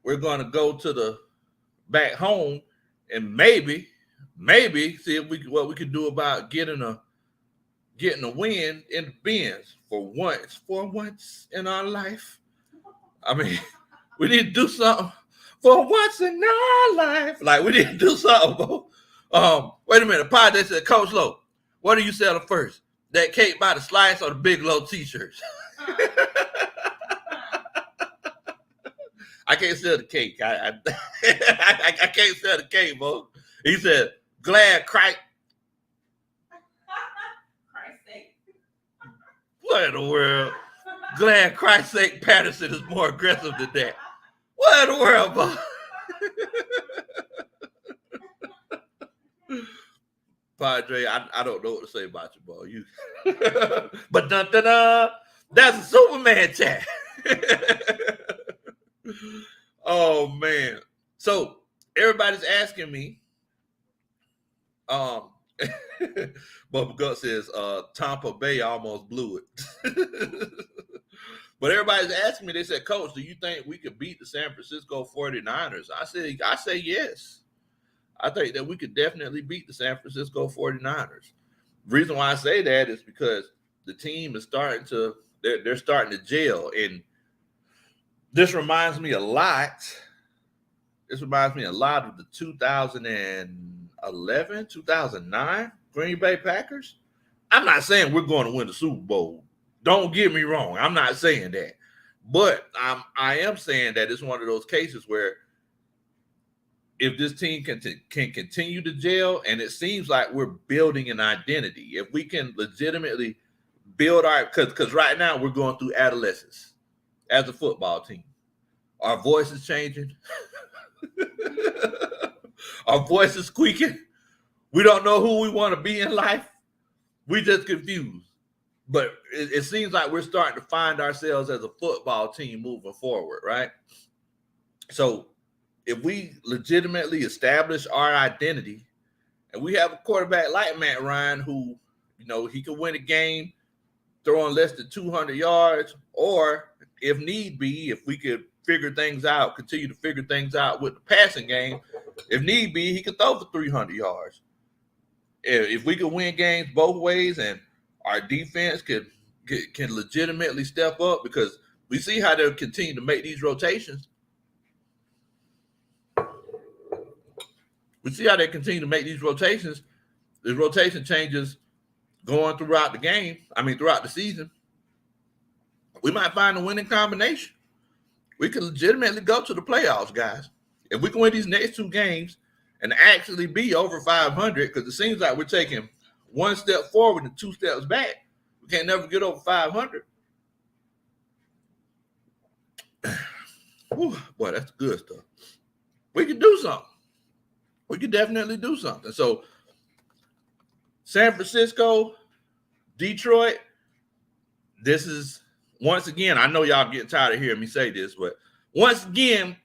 we're going to go to the back home and maybe see what we can do about getting a win in the bins for once in our life. I mean, we need to do something for once in our life. Like, we need to do something, bro. Wait a minute. Padre said, Coach Low, what are you selling first? That cake by the slice or the Big Low t-shirts? I can't sell the cake. I can't sell the cake, bro. He said, glad Christ's sake. What in the world? Glad Christ's sake Patterson is more aggressive than that. What in the world, bro? Padre, I don't know what to say about you, bro. You, but dun-dun-dun, that's a Superman chat. Oh man! So everybody's asking me. Bubba Gut says Tampa Bay almost blew it. But everybody's asking me, they said, Coach, do you think we could beat the San Francisco 49ers? I say yes. I think that we could definitely beat the San Francisco 49ers. The reason why I say that is because the team is they're starting to gel. And this reminds me a lot. This reminds me a lot of the 2011, 2009 Green Bay Packers. I'm not saying we're going to win the Super Bowl. Don't get me wrong. I'm not saying that. But I am saying that it's one of those cases where if this team can continue to gel, and it seems like we're building an identity, if we can legitimately build because right now we're going through adolescence as a football team. Our voice is changing. Our voice is squeaking. We don't know who we want to be in life. We just confused. But it seems like we're starting to find ourselves as a football team moving forward, right? So if we legitimately establish our identity, and we have a quarterback like Matt Ryan who, he can win a game throwing less than 200 yards, or if need be, if we could continue to figure things out with the passing game, if need be, he could throw for 300 yards. If we could win games both ways and our defense can legitimately step up, because we see how they'll continue to make these rotations. We see how they continue to make these rotations. The rotation changes going throughout the season. We might find a winning combination. We can legitimately go to the playoffs, guys. If we can win these next two games and actually be over 500, because it seems like we're taking one step forward and two steps back. We can't never get over 500. Whew, boy, that's good stuff. We can do something. We can definitely do something. So, San Francisco, Detroit, this is, once again, I know y'all getting tired of hearing me say this, but once again,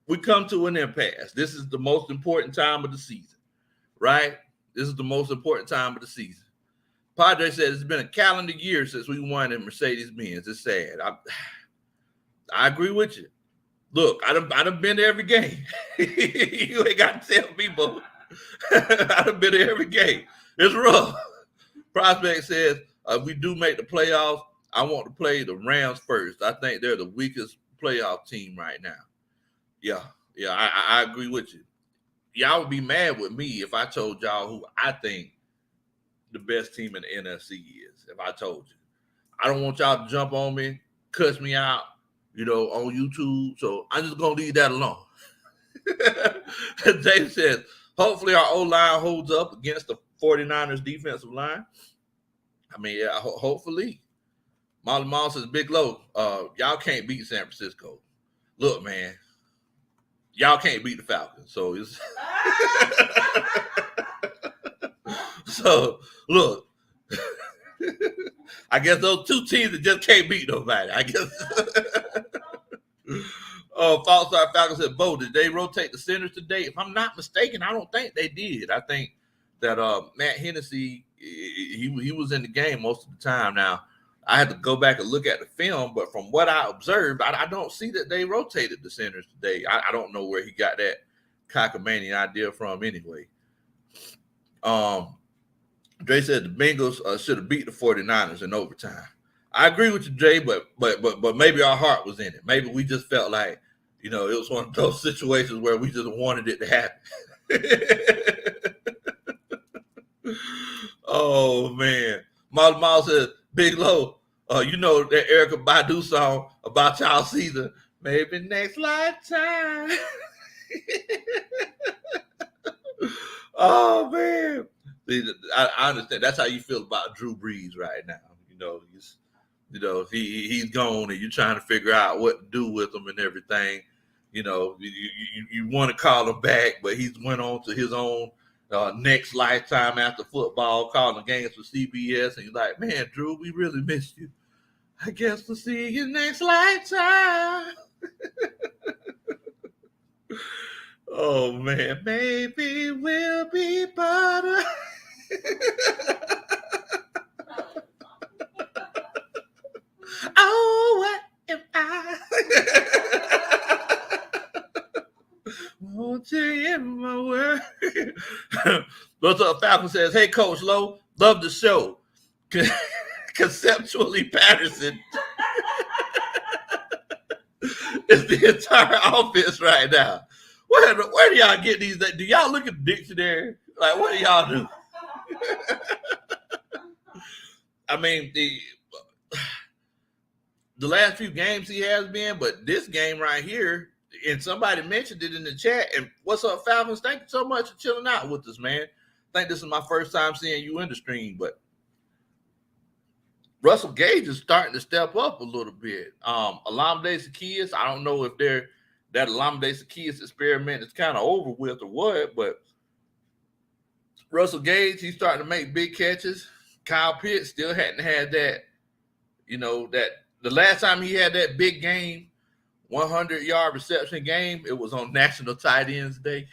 we come to an impasse. This is the most important time of the season, right? This is the most important time of the season. Padre said it's been a calendar year since we won in Mercedes-Benz. It's sad. I agree with you. Look, I done been to every game. You ain't got to tell people. I done been to every game. It's rough. Prospect says, if we do make the playoffs, I want to play the Rams first. I think they're the weakest playoff team right now. Yeah, I agree with you. Y'all would be mad with me if I told y'all who I think the best team in the NFC is, if I told you. I don't want y'all to jump on me, cuss me out, on YouTube. So I'm just going to leave that alone. Dave says, hopefully our O-line holds up against the 49ers defensive line. Hopefully. Molly Mall says, Big Low, y'all can't beat San Francisco. Look, man, y'all can't beat the Falcons. So it's so look. I guess those two teams that just can't beat nobody. I guess. False Star Falcons said, Bo, did they rotate the centers today? If I'm not mistaken, I don't think they did. I think that Matt Hennessy, he was in the game most of the time. Now, I had to go back and look at the film, but from what I observed, I don't see that they rotated the centers today. I don't know where he got that cockamamie idea from anyway. Dre said the Bengals should have beat the 49ers in overtime. I agree with you, Jay, but maybe our heart was in it. Maybe we just felt like, it was one of those situations where we just wanted it to happen. Oh, man. Miles said, Big Low, that Erykah Badu song about y'all season, maybe next lifetime. Oh, man. I understand. That's how you feel about Drew Brees right now. He's gone, and you're trying to figure out what to do with him and everything. You want to call him back, but he's went on to his own next lifetime after football, calling games for CBS, and you're like, man, Drew, we really missed you. I guess we'll see you next lifetime. Oh, man, maybe we'll be better. Oh, in my word. What's up, Falcon says, hey, Coach Lowe, love the show. Conceptually, Patterson is the entire offense right now. Where do y'all get these? Do y'all look at the dictionary? Like, what do y'all do? I mean, the last few games he has been, but this game right here, and somebody mentioned it in the chat. And what's up, Falcons? Thank you so much for chilling out with us, man. I think this is my first time seeing you in the stream, but Russell Gage is starting to step up a little bit. Olamide Zaccheaus, I don't know if that Olamide Zaccheaus experiment is kind of over with or what, but Russell Gage, he's starting to make big catches. Kyle Pitts still hadn't had that, that the last time he had that big game, 100-yard reception game, it was on National Tight Ends Day.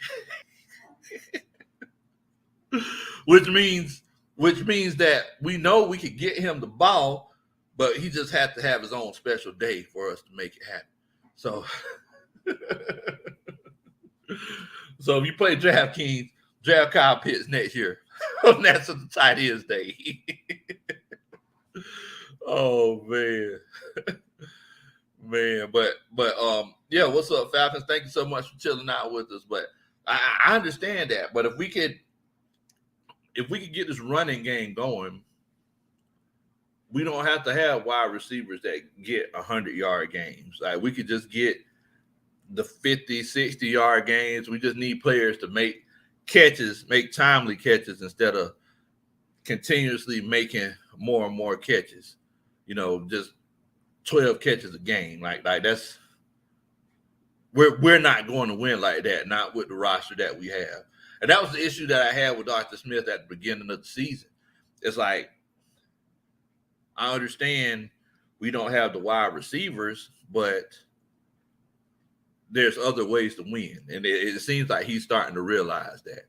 which means that we know we could get him the ball, but he just had to have his own special day for us to make it happen. So, so if you play DraftKings, draft Kyle Pitts next year on National Tight Ends Day. Oh man. Man, but yeah, what's up, Falcons? Thank you so much for chilling out with us. But I understand that. But if we could get this running game going, we don't have to have wide receivers that get 100-yard games. Like, we could just get the 50, 60-yard games. We just need players to make catches, make timely catches instead of continuously making more and more catches. Just 12 catches a game. Like that's we're not going to win like that, not with the roster that we have. And that was the issue that I had with Arthur Smith at the beginning of the season. It's like, I understand we don't have the wide receivers, but there's other ways to win. And it seems like he's starting to realize that,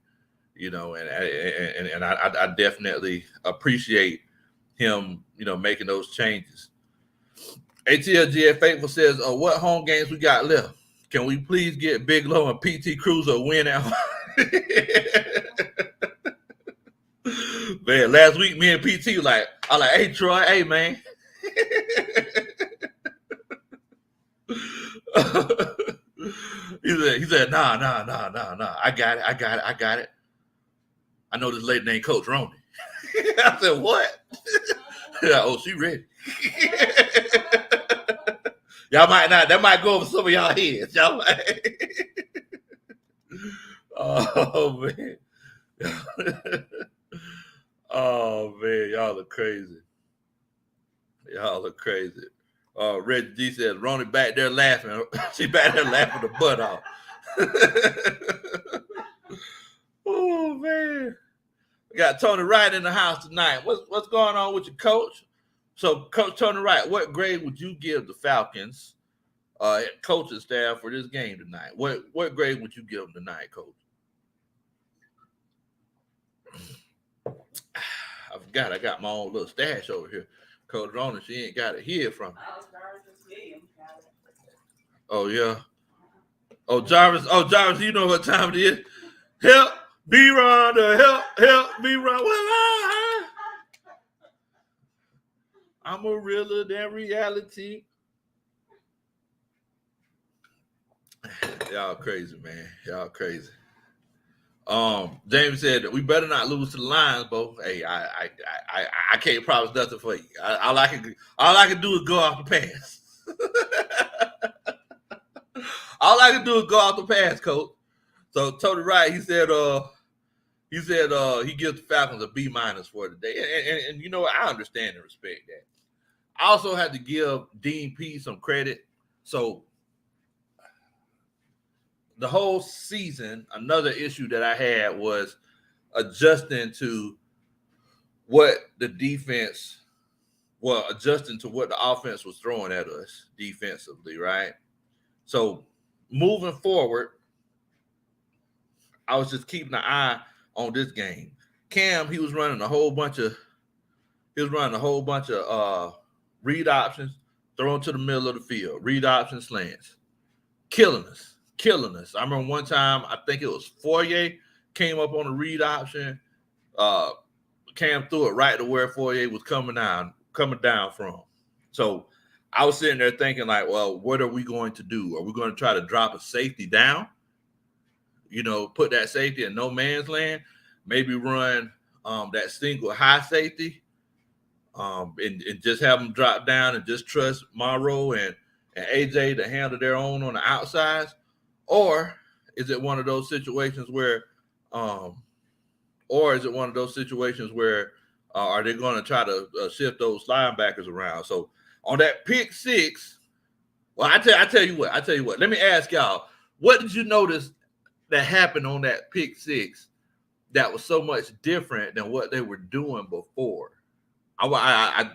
and I definitely appreciate him, making those changes. ATLGF Faithful says, what home games we got left? Can we please get Big Low and PT Cruiser a win out? Man, last week me and PT I like, hey Troy, hey man. he said, nah. I got it. I know this lady named Coach Roney. I said, what? Oh, she ready. Y'all might not. That might go over some of y'all heads. Y'all might. Oh man. Oh man, y'all are crazy. Y'all are crazy. Reggie G says, Ronnie back there laughing. She back there laughing the butt off. Oh man. We got Tony Wright in the house tonight. What's going on with your coach? So, Coach Tony Wright, what grade would you give the Falcons coaching staff for this game tonight? What grade would you give them tonight, Coach? I forgot I got my own little stash over here. Coach Rona, she ain't got it here from me. Oh, yeah. Oh, Jarvis, you know what time it is. Help me, Rhonda. Help me, Rhonda. Well, I'm a realer than reality. Y'all crazy, man. Y'all crazy. James said we better not lose to the Lions, bro. Hey, I can't promise nothing for you. All I can do is go off the pass. All I can do is go off the pass, Coach. So Tony Wright, he said he gives the Falcons a B- for today, and you know what? I understand and respect that. I also had to give Dean P some credit. So the whole season, another issue that I had was adjusting to what the offense was throwing at us defensively, right? So moving forward, I was just keeping an eye on this game. Cam, he was running a whole bunch of read options, throwing to the middle of the field, read option slants, killing us. killing us. I remember one time, I think it was Fourier came up on the read option, Cam threw it right to where Fourier was coming down from. So I was sitting there thinking like, well, what are we going to do? Are we going to try to drop a safety down? Put that safety in no man's land, maybe run that single high safety, and just have them drop down and just trust Monroe and AJ to handle their own on the outsides? Or is it one of those situations where are they going to try to shift those linebackers around? So on that pick six, well, I tell you what. Let me ask y'all, what did you notice that happened on that pick six that was so much different than what they were doing before? I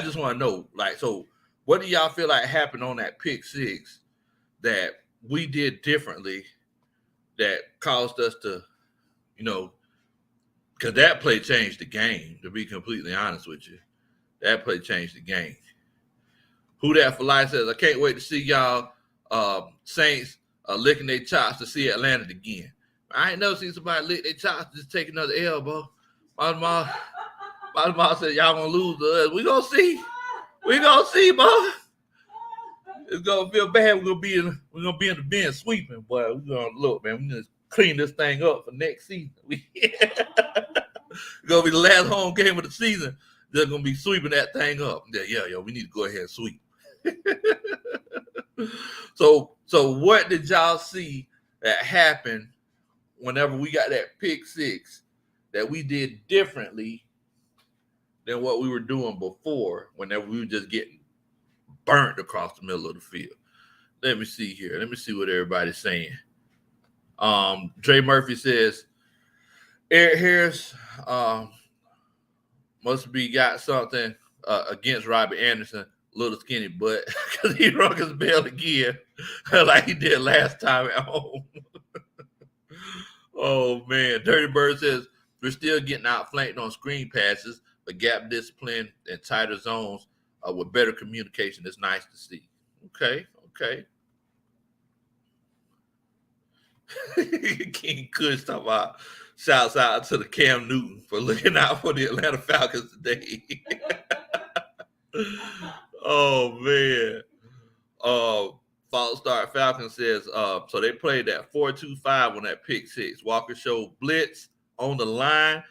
just want to know, like, so what do y'all feel like happened on that pick six that we did differently that caused us to, because that play changed the game, to be completely honest with you. That play changed the game. Who that for life says, I can't wait to see y'all Saints licking their chops to see Atlanta again. I ain't never seen somebody lick their chops just take another elbow. My mom said, y'all gonna lose to us. We gonna see. We gonna see, boy. It's gonna feel bad. We're gonna be in the bin sweeping, boy. We're gonna look, man. We're gonna clean this thing up for next season. It's gonna be the last home game of the season. They're gonna be sweeping that thing up. Yeah, we need to go ahead and sweep. So what did y'all see that happened whenever we got that pick six that we did differently than what we were doing before, whenever we were just getting burnt across the middle of the field? Let me see here. Let me see what everybody's saying. Trey Murphy says, Eric Harris must be got something against Robbie Anderson, little skinny butt, because he rung his bell again like he did last time at home. Oh, man. Dirty Bird says, we're still getting outflanked on screen passes, but gap discipline and tighter zones with better communication is nice to see. Okay. King Kush talking about shouts out to the Cam Newton for looking out for the Atlanta Falcons today. Oh, man. False Start Falcon says, so they played that 4-2-5 on that pick six. Walker showed blitz on the line,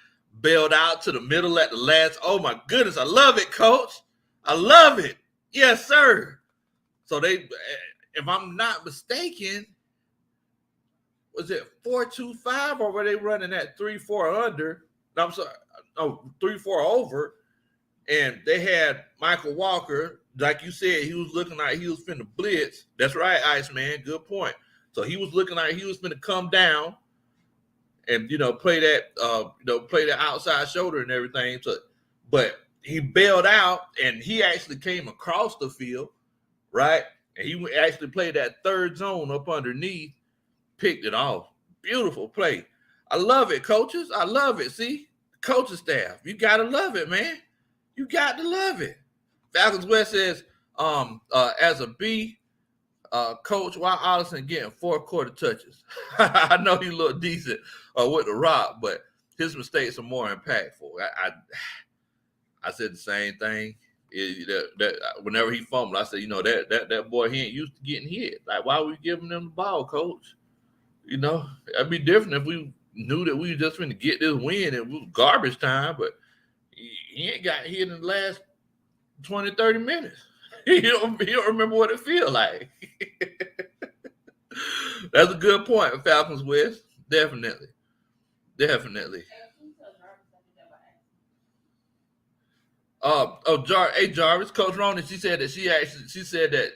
bailed out to the middle at the last. Oh, my goodness. I love it, Coach. I love it. Yes, sir. So they, if I'm not mistaken, was it 4-2-5 or were they running that 3-4 under? No, I'm sorry. No, 3-4 over. And they had Michael Walker, like you said, he was looking like he was finna blitz. That's right, Iceman. Good point. So he was looking like he was finna come down and play that outside shoulder and everything. So, but he bailed out and he actually came across the field, right? And he actually played that third zone up underneath, picked it off. Beautiful play. I love it, coaches. I love it. See, coaching staff, you gotta love it, man. You got to love it. Falcons West says, as a B, Coach, why Allison getting 4 quarter touches? I know he looked decent with the rock, but his mistakes are more impactful. I said the same thing. That whenever he fumbled, I said, that boy, he ain't used to getting hit. Like, why are we giving him the ball, Coach? That'd be different if we knew that we were just going to get this win and it was garbage time, but he ain't got hit in the last 20, 30 minutes. He don't remember what it feel like. That's a good point, Falcons West. Definitely. Jarvis, Coach Ronan, she said that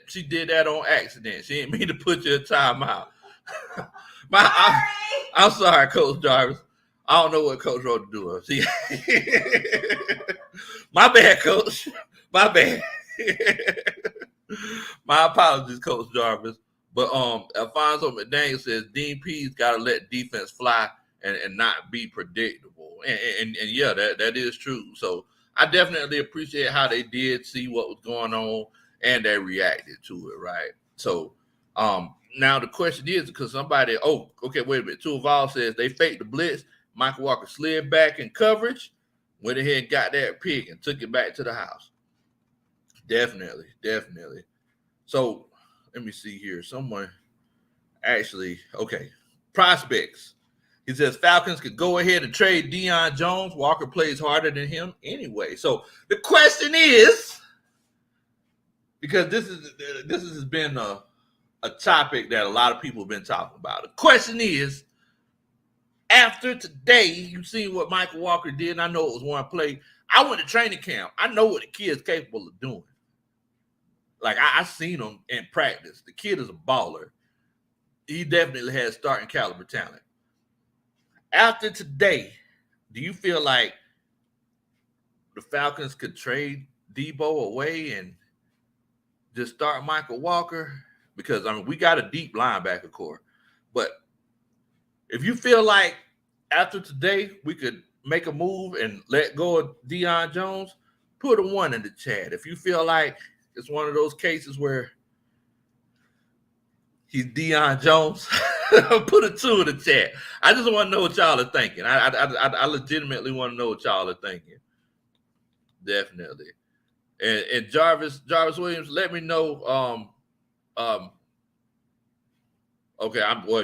she did that on accident. She didn't mean to put you in timeout. I'm sorry, Coach Jarvis. I don't know what Coach wrote to do. See, my bad, Coach. My bad. My apologies, Coach Jarvis. But Alfonso McDaniel says Dean P's got to let defense fly and not be predictable. And yeah, that is true. So I definitely appreciate how they did see what was going on and they reacted to it, right? So Now the question is, because somebody, wait a minute. Two Evolve says they faked the blitz. Michael Walker slid back in coverage, went ahead and got that pick and took it back to the house. Definitely. So let me see here. Someone actually, prospects. He says Falcons could go ahead and trade Dion Jones. Walker plays harder than him anyway. So the question is, because this has been a topic that a lot of people have been talking about. The question is, after today, you've seen what Michael Walker did, and I know it was one play. I went to training camp. I know what the kid's capable of doing. Like, I seen him in practice. The kid is a baller. He definitely has starting caliber talent. After today, do you feel like the Falcons could trade Debo away and just start Michael Walker? Because, we got a deep linebacker core. But if you feel like after today we could make a move and let go of Dion Jones, put a 1 in the chat. If you feel like it's one of those cases where he's Dion Jones, put a 2 in the chat. I just want to know what y'all are thinking. I legitimately want to know what y'all are thinking. Definitely. And Jarvis Williams, let me know.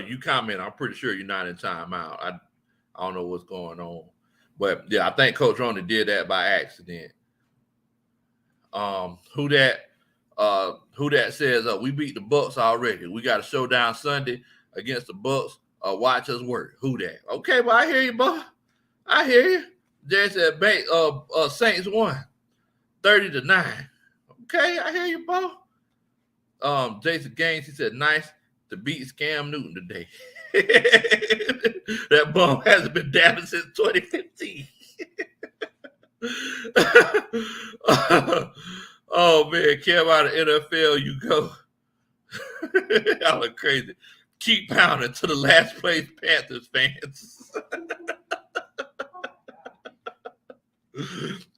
You comment. I'm pretty sure you're not in timeout. I don't know what's going on, but yeah, I think Coach Roney did that by accident. Who that says we beat the Bucks already. We got a showdown Sunday against the Bucks. Watch us work. Who that? Okay, well, I hear you, boy. I hear you. Jerry said Saints won 30-9. Okay, I hear you, boy. Jason Gaines, he said nice to beat Scam Newton today. That bum hasn't been dabbing since 2015. Oh man, Kev, out of NFL you go. Y'all are crazy. Keep pounding to the last place Panthers fans.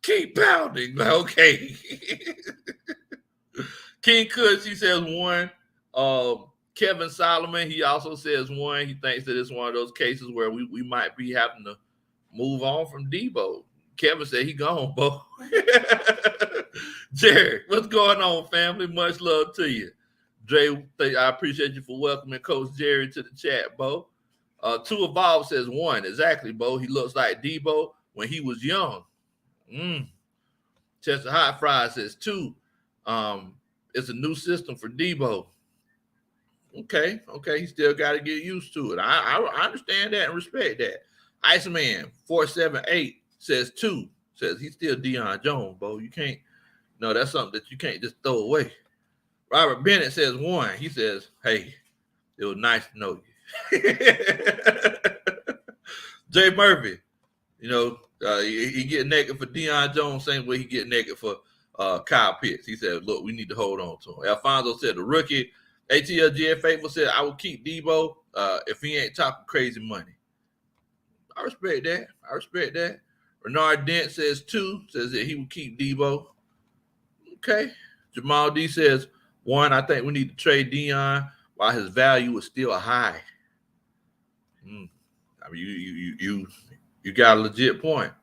Keep pounding. Okay. King Kush, he says 1. Kevin Solomon, he also says 1. He thinks that it's one of those cases where we might be having to move on from Debo. Kevin said he gone, Bo. Jerry, what's going on, family? Much love to you. Dre, I appreciate you for welcoming Coach Jerry to the chat, Bo. Two Evolve says 1. Exactly, Bo. He looks like Debo when he was young. Chester Hot Fry says 2. It's a new system for Debo. Okay. He still got to get used to it. I understand that and respect that. Iceman 478 says 2. Says he's still Dion Jones, Bo. You can't. No, that's something that you can't just throw away. Robert Bennett says 1. He says, hey, it was nice to know you. Jay Murphy, he get naked for Dion Jones, same way he get naked for Kyle Pitts. He said, look, we need to hold on to him. Alfonso said the rookie. ATLGF Faithful said, I will keep Debo if he ain't talking crazy money. I respect that. Renard Dent says 2, says that he will keep Debo. Okay. Jamal D says 1. I think we need to trade Dion while his value is still high. You got a legit point.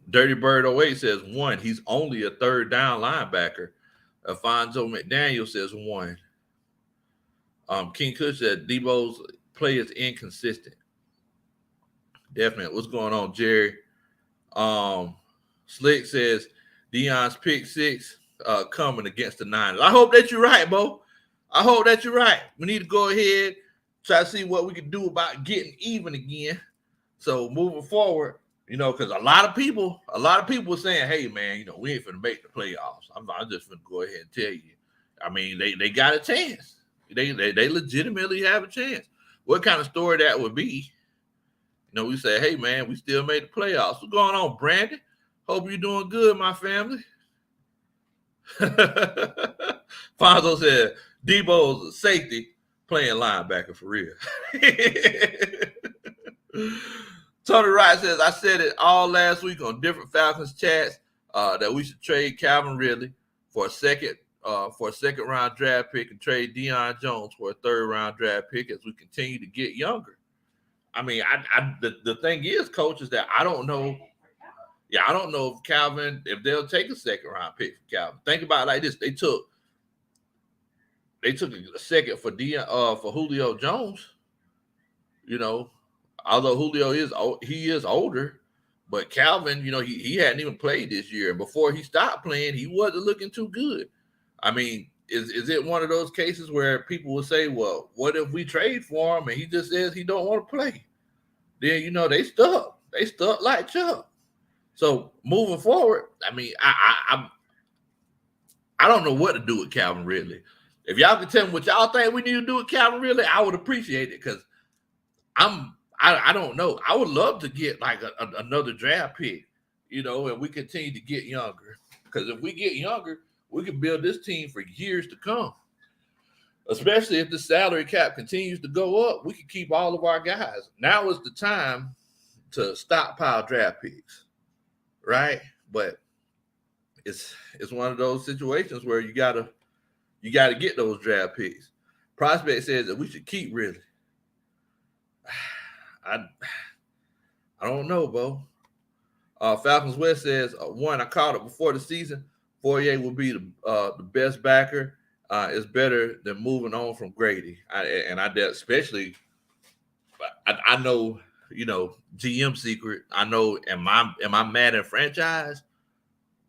Dirty Bird 08 says 1. He's only a third down linebacker. Alfonso McDaniel says 1. King Kush said Debo's play is inconsistent. Definitely. What's going on, Jerry? Slick says Dion's pick 6 coming against the Niners. I hope that you're right, Bo. I hope that you're right. We need to go ahead, try to see what we can do about getting even again. So moving forward, because a lot of people were saying, hey, man, we ain't finna make the playoffs. I'm just finna go ahead and tell you. I mean, they got a chance. They legitimately have a chance. What kind of story that would be? We say, hey, man, we still made the playoffs. What's going on, Brandon? Hope you're doing good, my family. Fonzo said, Debo's a safety playing linebacker for real. Tony Wright says, I said it all last week on different Falcons chats that we should trade Calvin Ridley for a second for a second-round draft pick and trade Dion Jones for a third-round draft pick as we continue to get younger. I mean, the thing is, coach, is that I don't know. Yeah, I don't know if they'll take a second-round pick for Calvin. Think about it like this: they took a second for for Julio Jones. You know, although Julio is older, but Calvin, he hadn't even played this year, and before he stopped playing, he wasn't looking too good. I mean, is it one of those cases where people will say, well, what if we trade for him and he just says he don't want to play? Then they stuck like Chuck. So moving forward, I mean, I don't know what to do with Calvin Ridley. If y'all can tell me what y'all think we need to do with Calvin Ridley, I would appreciate it, because I don't know. I would love to get like another draft pick, and we continue to get younger. Because if we get younger, we can build this team for years to come. Especially if the salary cap continues to go up, we can keep all of our guys. Now is the time to stockpile draft picks, right? But it's one of those situations where you gotta get those draft picks. Prospect says that we should keep Ridley. I don't know, Bo. Falcons West says, one, I called it before the season. Fourier will be the best backer. It's better than moving on from Grady. I know, GM secret. I know, am I mad at franchise?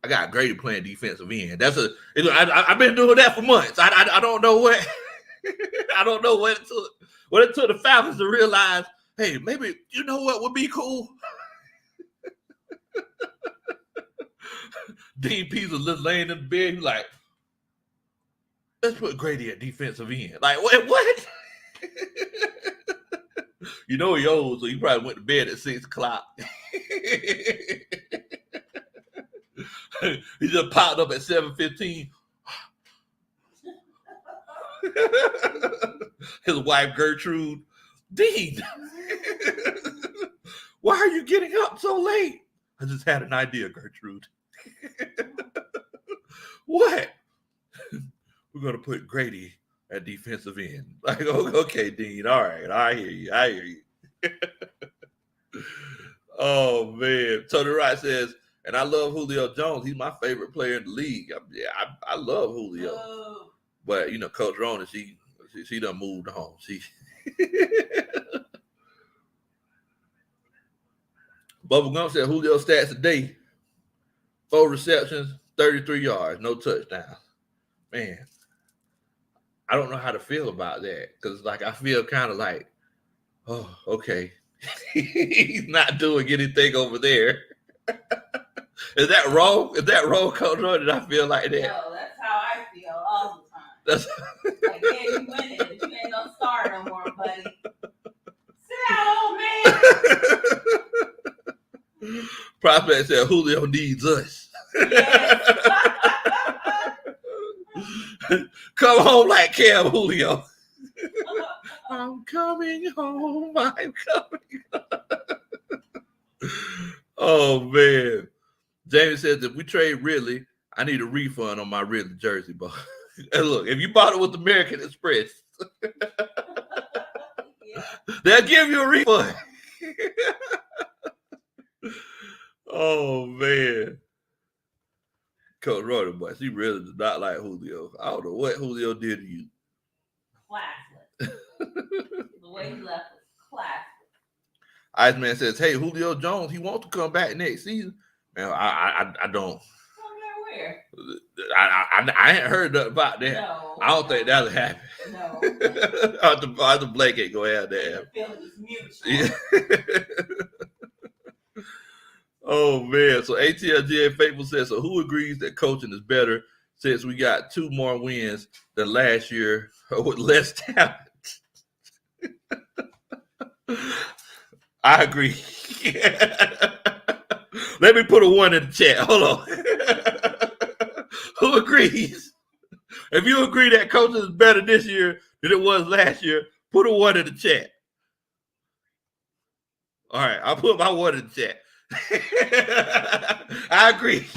I got Grady playing defensive end. I've been doing that for months. I don't know what I don't know what it took the Falcons to realize, hey, maybe what would be cool? Dean Pease was just laying in the bed. He's like, let's put Grady at defensive end. Like, what? He old, so he probably went to bed at 6 o'clock. He just popped up at 7:15. His wife Gertrude, Dean, why are you getting up so late? I just had an idea, Gertrude. What? We're gonna put Grady at defensive end. Like, okay, Dean. All right, I hear you. Oh man, Tony Wright says, and I love Julio Jones. He's my favorite player in the league. I love Julio. Oh. But Coach Rona, she done moved on. Bubba Gump said Julio stats today: 4 receptions, 33 yards, no touchdowns. Man, I don't know how to feel about that, because I feel kind of like, oh, okay, he's not doing anything over there. Is that wrong? Coach Rona? Did I feel like that? No, that's how I feel all the time. Like, yeah, you winning, but you ain't no star no more, buddy. Sit down, old man. Prospect said Julio needs us. Yes. Come home like Cam Julio. I'm coming home. I'm coming home. Oh, man. Jamie says, if we trade Ridley, I need a refund on my Ridley jersey, bro. And look, if you bought it with American Express, they'll give you a refund. Oh, man. Coach Rhoda, boy, she really does not like Julio. I don't know what Julio did to you. Classless. The way he left was classless. Iceman says, hey, Julio Jones, he wants to come back next season. Man, I don't. Where? I ain't heard nothing about that. No, I don't think that'll happen. No. Arthur Blake ain't going to have that. The feeling is mutual. Oh, man. So ATLGA Faithful says, so who agrees that coaching is better since we got 2 more wins than last year with less talent? I agree. Let me put a 1 in the chat. Hold on. Who agrees? If you agree that coaching is better this year than it was last year, put a 1 in the chat. All right, I'll put my 1 in the chat. I agree.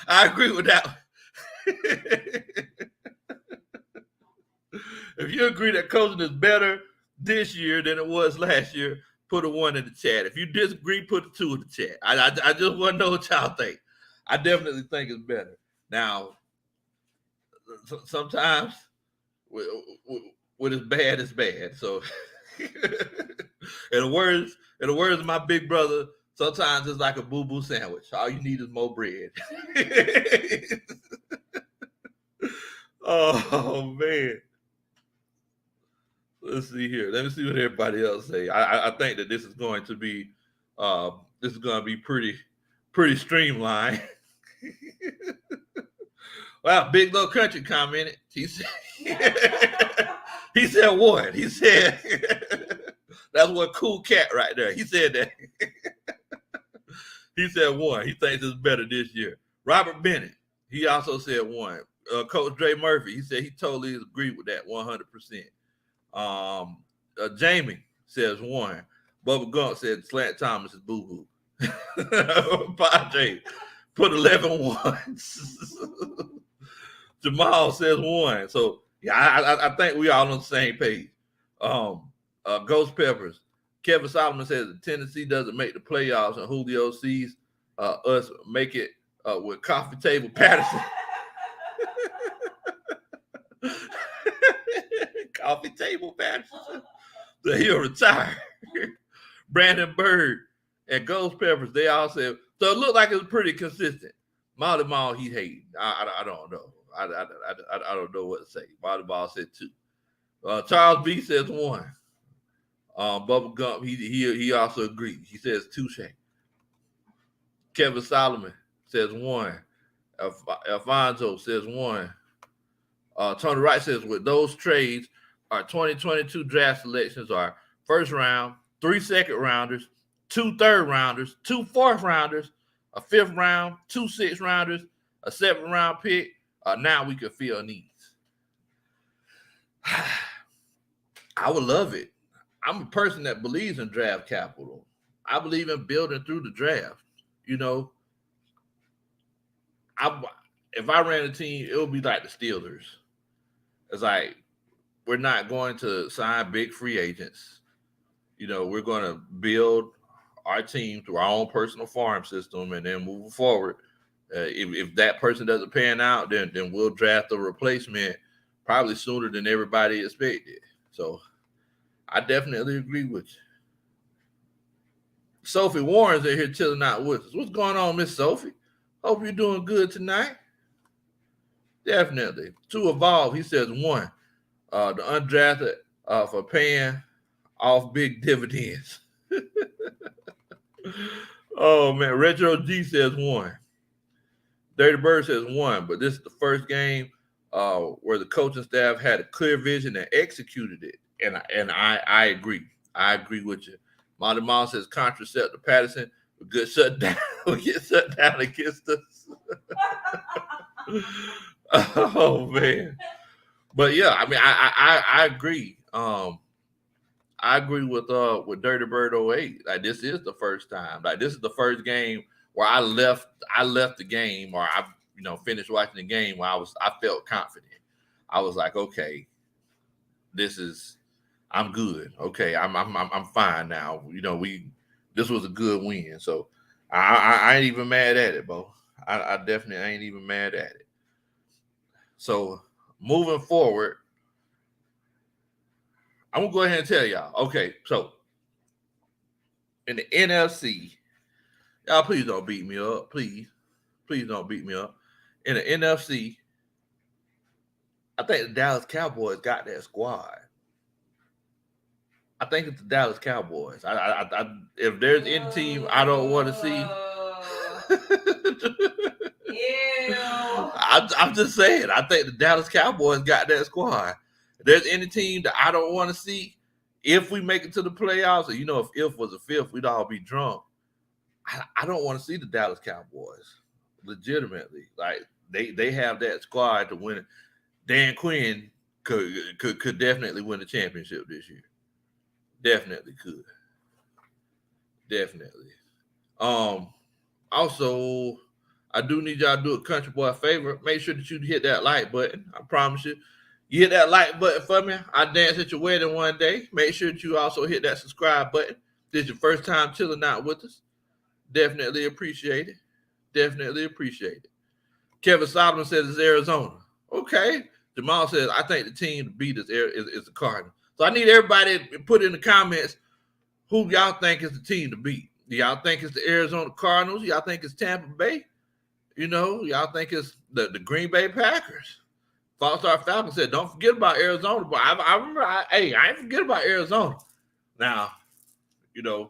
I agree with that. If you agree that coaching is better this year than it was last year, put a 1 in the chat. If you disagree, put a 2 in the chat. I just want to know what y'all think. I definitely think it's better. Now, sometimes when it's bad, it's bad. So, in the words of my big brother, sometimes it's like a boo-boo sandwich. All you need is more bread. Oh man. Let's see here. Let me see what everybody else say. I think that this is going to be pretty streamlined. Well, Big Low Kuntry commented. He said he said what? He said that's one cool cat right there. He said that. He said 1. He thinks it's better this year. Robert Bennett, he also said 1. Coach Dre Murphy, he said he totally agreed with that 100%. Jamie says 1. Bubba Gump said Slant Thomas is boo boo. Padre put 11 ones. Jamal says 1. So yeah, I think we all on the same page. Ghost Peppers. Kevin Solomon says Tennessee doesn't make the playoffs and Julio sees us make it with coffee table Patterson. Coffee table Patterson. So he'll retire. Brandon Bird and Ghost Peppers, they all said, so it looked like it was pretty consistent. Molly Mall, he hated. I don't know. I don't know what to say. Molly Mall said 2. Charles B says 1. Bubba Gump, he also agreed. He says 2. Kevin Solomon says 1. Alfonso says 1. Tony Wright says with those trades, our 2022 draft selections are first round, 3 second rounders, 2 third rounders, 2 fourth rounders, a 5th round, 2 6th rounders, a 7th round pick. Now we can fill needs. I would love it. I'm a person that believes in draft capital. I believe in building through the draft. You know, if I ran a team, it would be like the Steelers. It's like we're not going to sign big free agents. You know, we're going to build our team through our own personal farm system and then move forward. If that person doesn't pan out, then we'll draft a replacement probably sooner than everybody expected. So I definitely agree with you. Sophie Warren's in here chilling out with us. What's going on, Miss Sophie? Hope you're doing good tonight. Definitely. To evolve, he says 1. The undrafted for paying off big dividends. Oh man, Retro G says 1. Dirty Bird says 1, but this is the first game where the coaching staff had a clear vision and executed it. And I agree. I agree with you. Monty Mall says contracept to Patterson. We get shut down. We get shut down against us. Oh man. But yeah, I mean I agree. I agree with Dirty Bird 08. Like this is the first time. Like this is the first game where I left the game, or I finished watching the game where I felt confident. I was like, okay, I'm good. Okay, I'm fine now. This was a good win. So I ain't even mad at it, bro. I definitely ain't even mad at it. So moving forward, I'm gonna go ahead and tell y'all. Okay, so in the NFC, y'all please don't beat me up. Please don't beat me up. In the NFC, I think the Dallas Cowboys got that squad. I think it's the Dallas Cowboys. If there's any team I don't want to see, I'm just saying. I think the Dallas Cowboys got that squad. If there's any team that I don't want to see, if we make it to the playoffs, or if was a 5th, we'd all be drunk. I don't want to see the Dallas Cowboys. Legitimately, like they have that squad to win it. Dan Quinn could definitely win the championship this year. Definitely could. Definitely. Also, I do need y'all to do a country boy a favor. Make sure that you hit that like button. I promise you. You hit that like button for me. I dance at your wedding one day. Make sure that you also hit that subscribe button. This is your first time chilling out with us. Definitely appreciate it. Definitely appreciate it. Kevin Solomon says it's Arizona. Okay. Jamal says, I think the team to beat is the Cardinals. So I need everybody to put in the comments who y'all think is the team to beat. Do y'all think it's the Arizona Cardinals? Y'all think it's Tampa Bay? Y'all think it's the Green Bay Packers? Five-Star Falcon said, don't forget about Arizona. But I remember, I ain't forget about Arizona. Now, it's going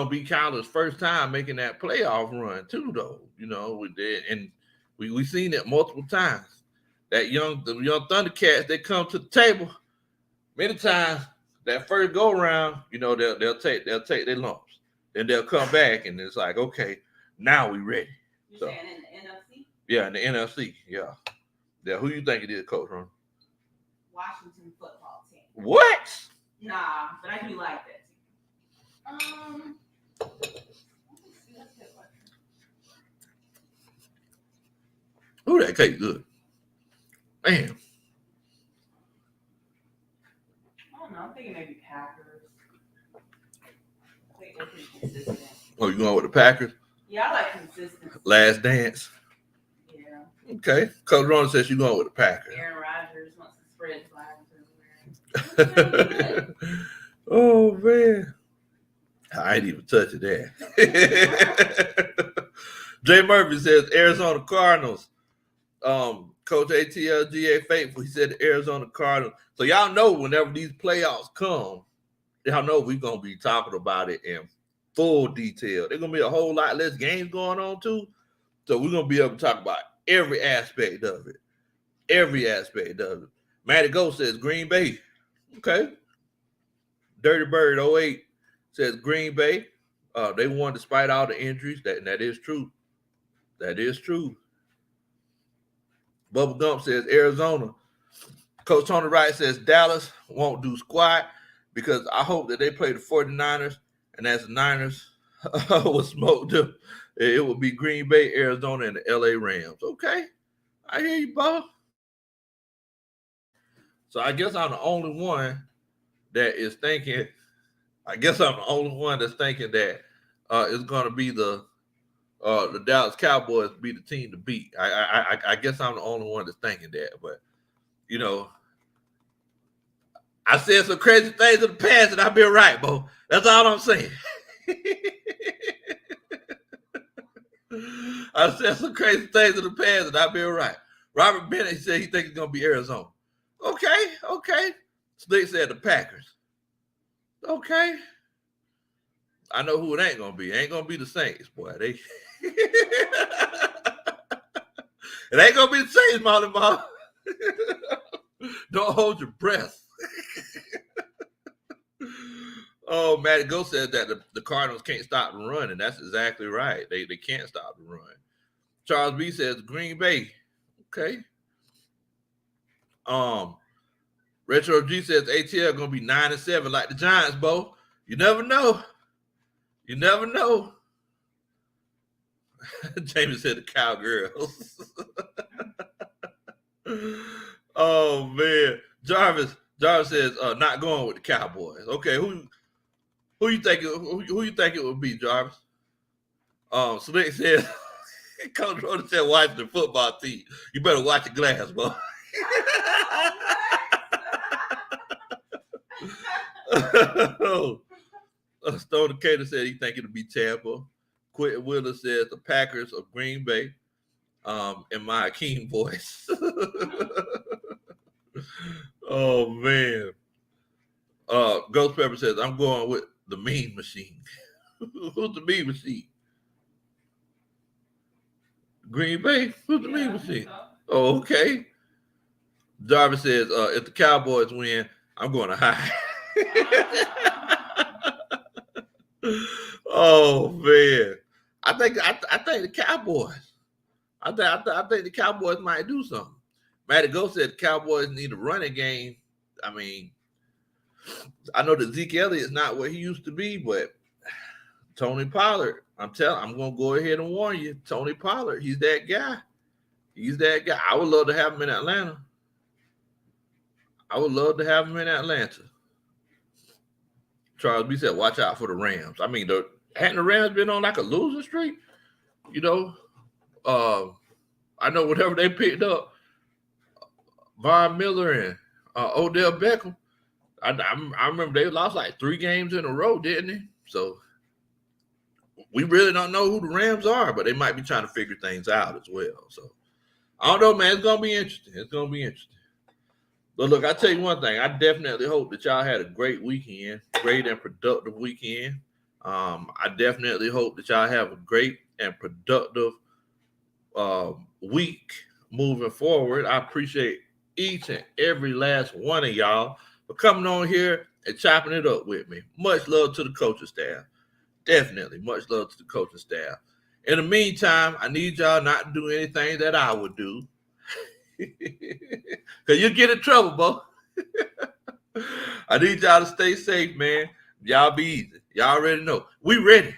to be Kyler's first time making that playoff run, too, though. We did. And we seen it multiple times. The young Thundercats, they come to the table many times. That first go around, they'll take their lumps. Then they'll come back, and it's like, okay, now we ready. You're saying in the NFC? Yeah, in the NFC, yeah. Yeah, who you think it is, Coach Ron? Washington football team. What? Nah, but I do like that team. Ooh, that cake good. Man. I don't know. I'm thinking maybe Packers. I think they're pretty consistent. Oh, you going with the Packers? Yeah, I like consistency. Last dance? Yeah. Okay. Coach Ron says you're going with the Packers. Aaron Rodgers wants to spread flags everywhere. Oh, man. I ain't even touching that. Jay Murphy says Arizona Cardinals. Coach ATLGA Faithful, he said the Arizona Cardinals. So y'all know whenever these playoffs come, y'all know we're going to be talking about it in full detail. There's going to be a whole lot less games going on too. So we're going to be able to talk about every aspect of it. Every aspect of it. Matty Ghost says Green Bay. Okay. Dirty Bird 08 says Green Bay. They won despite all the injuries. That is true. That is true. Bubba Gump says Arizona. Coach Tony Wright says Dallas won't do squat because I hope that they play the 49ers, and as the Niners will smoke them, it will be Green Bay, Arizona, and the LA Rams. Okay. I hear you, Bob. So I guess I'm the only one that is thinking, that it's going to be the Dallas Cowboys be the team to beat. I guess I'm the only one that's thinking that. But, I said some crazy things in the past and I've been right, Bo. That's all I'm saying. I said some crazy things in the past and I've been right. Robert Bennett said he thinks it's going to be Arizona. Okay. Slick said the Packers. Okay. I know who it ain't going to be. It ain't going to be the Saints, boy. It ain't going to be the Saints, Molly Mom. Don't hold your breath. Oh, Matty Go said that the Cardinals can't stop the run, and that's exactly right. They can't stop the run. Charles B says Green Bay. Okay. Retro G says ATL gonna be 9-7 like the Giants, Bo. You never know. Jamie said the Cowgirls. Oh man. Jarvis says not going with the Cowboys. Okay, who you think it would be, Jarvis? Slick says Coach Rhoda said watch the football team. You better watch the glass, Bo. Stone Decatur said he think it'll be Tampa. Quentin Wheeler says the Packers of Green Bay. In my Akeem voice. Oh man. Ghost Pepper says I'm going with the Mean Machine. Who's the Mean Machine? Green Bay? Who's the Mean Machine? Oh, okay. Jarvis says if the Cowboys win, I'm going to high. Oh man. I think the Cowboys. I think the Cowboys might do something. Matty Go said the Cowboys need a running game. I mean, I know that Zeke Elliott is not what he used to be, but Tony Pollard I'm going to go ahead and warn you. Tony Pollard, he's that guy. He's that guy. I would love to have him in Atlanta. Charles B said, watch out for the Rams. I mean, hadn't the Rams been on like a losing streak? You know, I know whatever they picked up, Von Miller and Odell Beckham, I remember they lost like 3 games in a row, didn't they? So we really don't know who the Rams are, but they might be trying to figure things out as well. So I don't know, man. It's going to be interesting. But look, I tell you one thing. I definitely hope that y'all had a great weekend, great and productive weekend. I definitely hope that y'all have a great and productive week moving forward. I appreciate each and every last one of y'all for coming on here and chopping it up with me. Much love to the coaching staff. Definitely much love to the coaching staff. In the meantime, I need y'all not to do anything that I would do. Because you get in trouble, bro. I need y'all to stay safe, man. Y'all be easy. Y'all already know. We ready.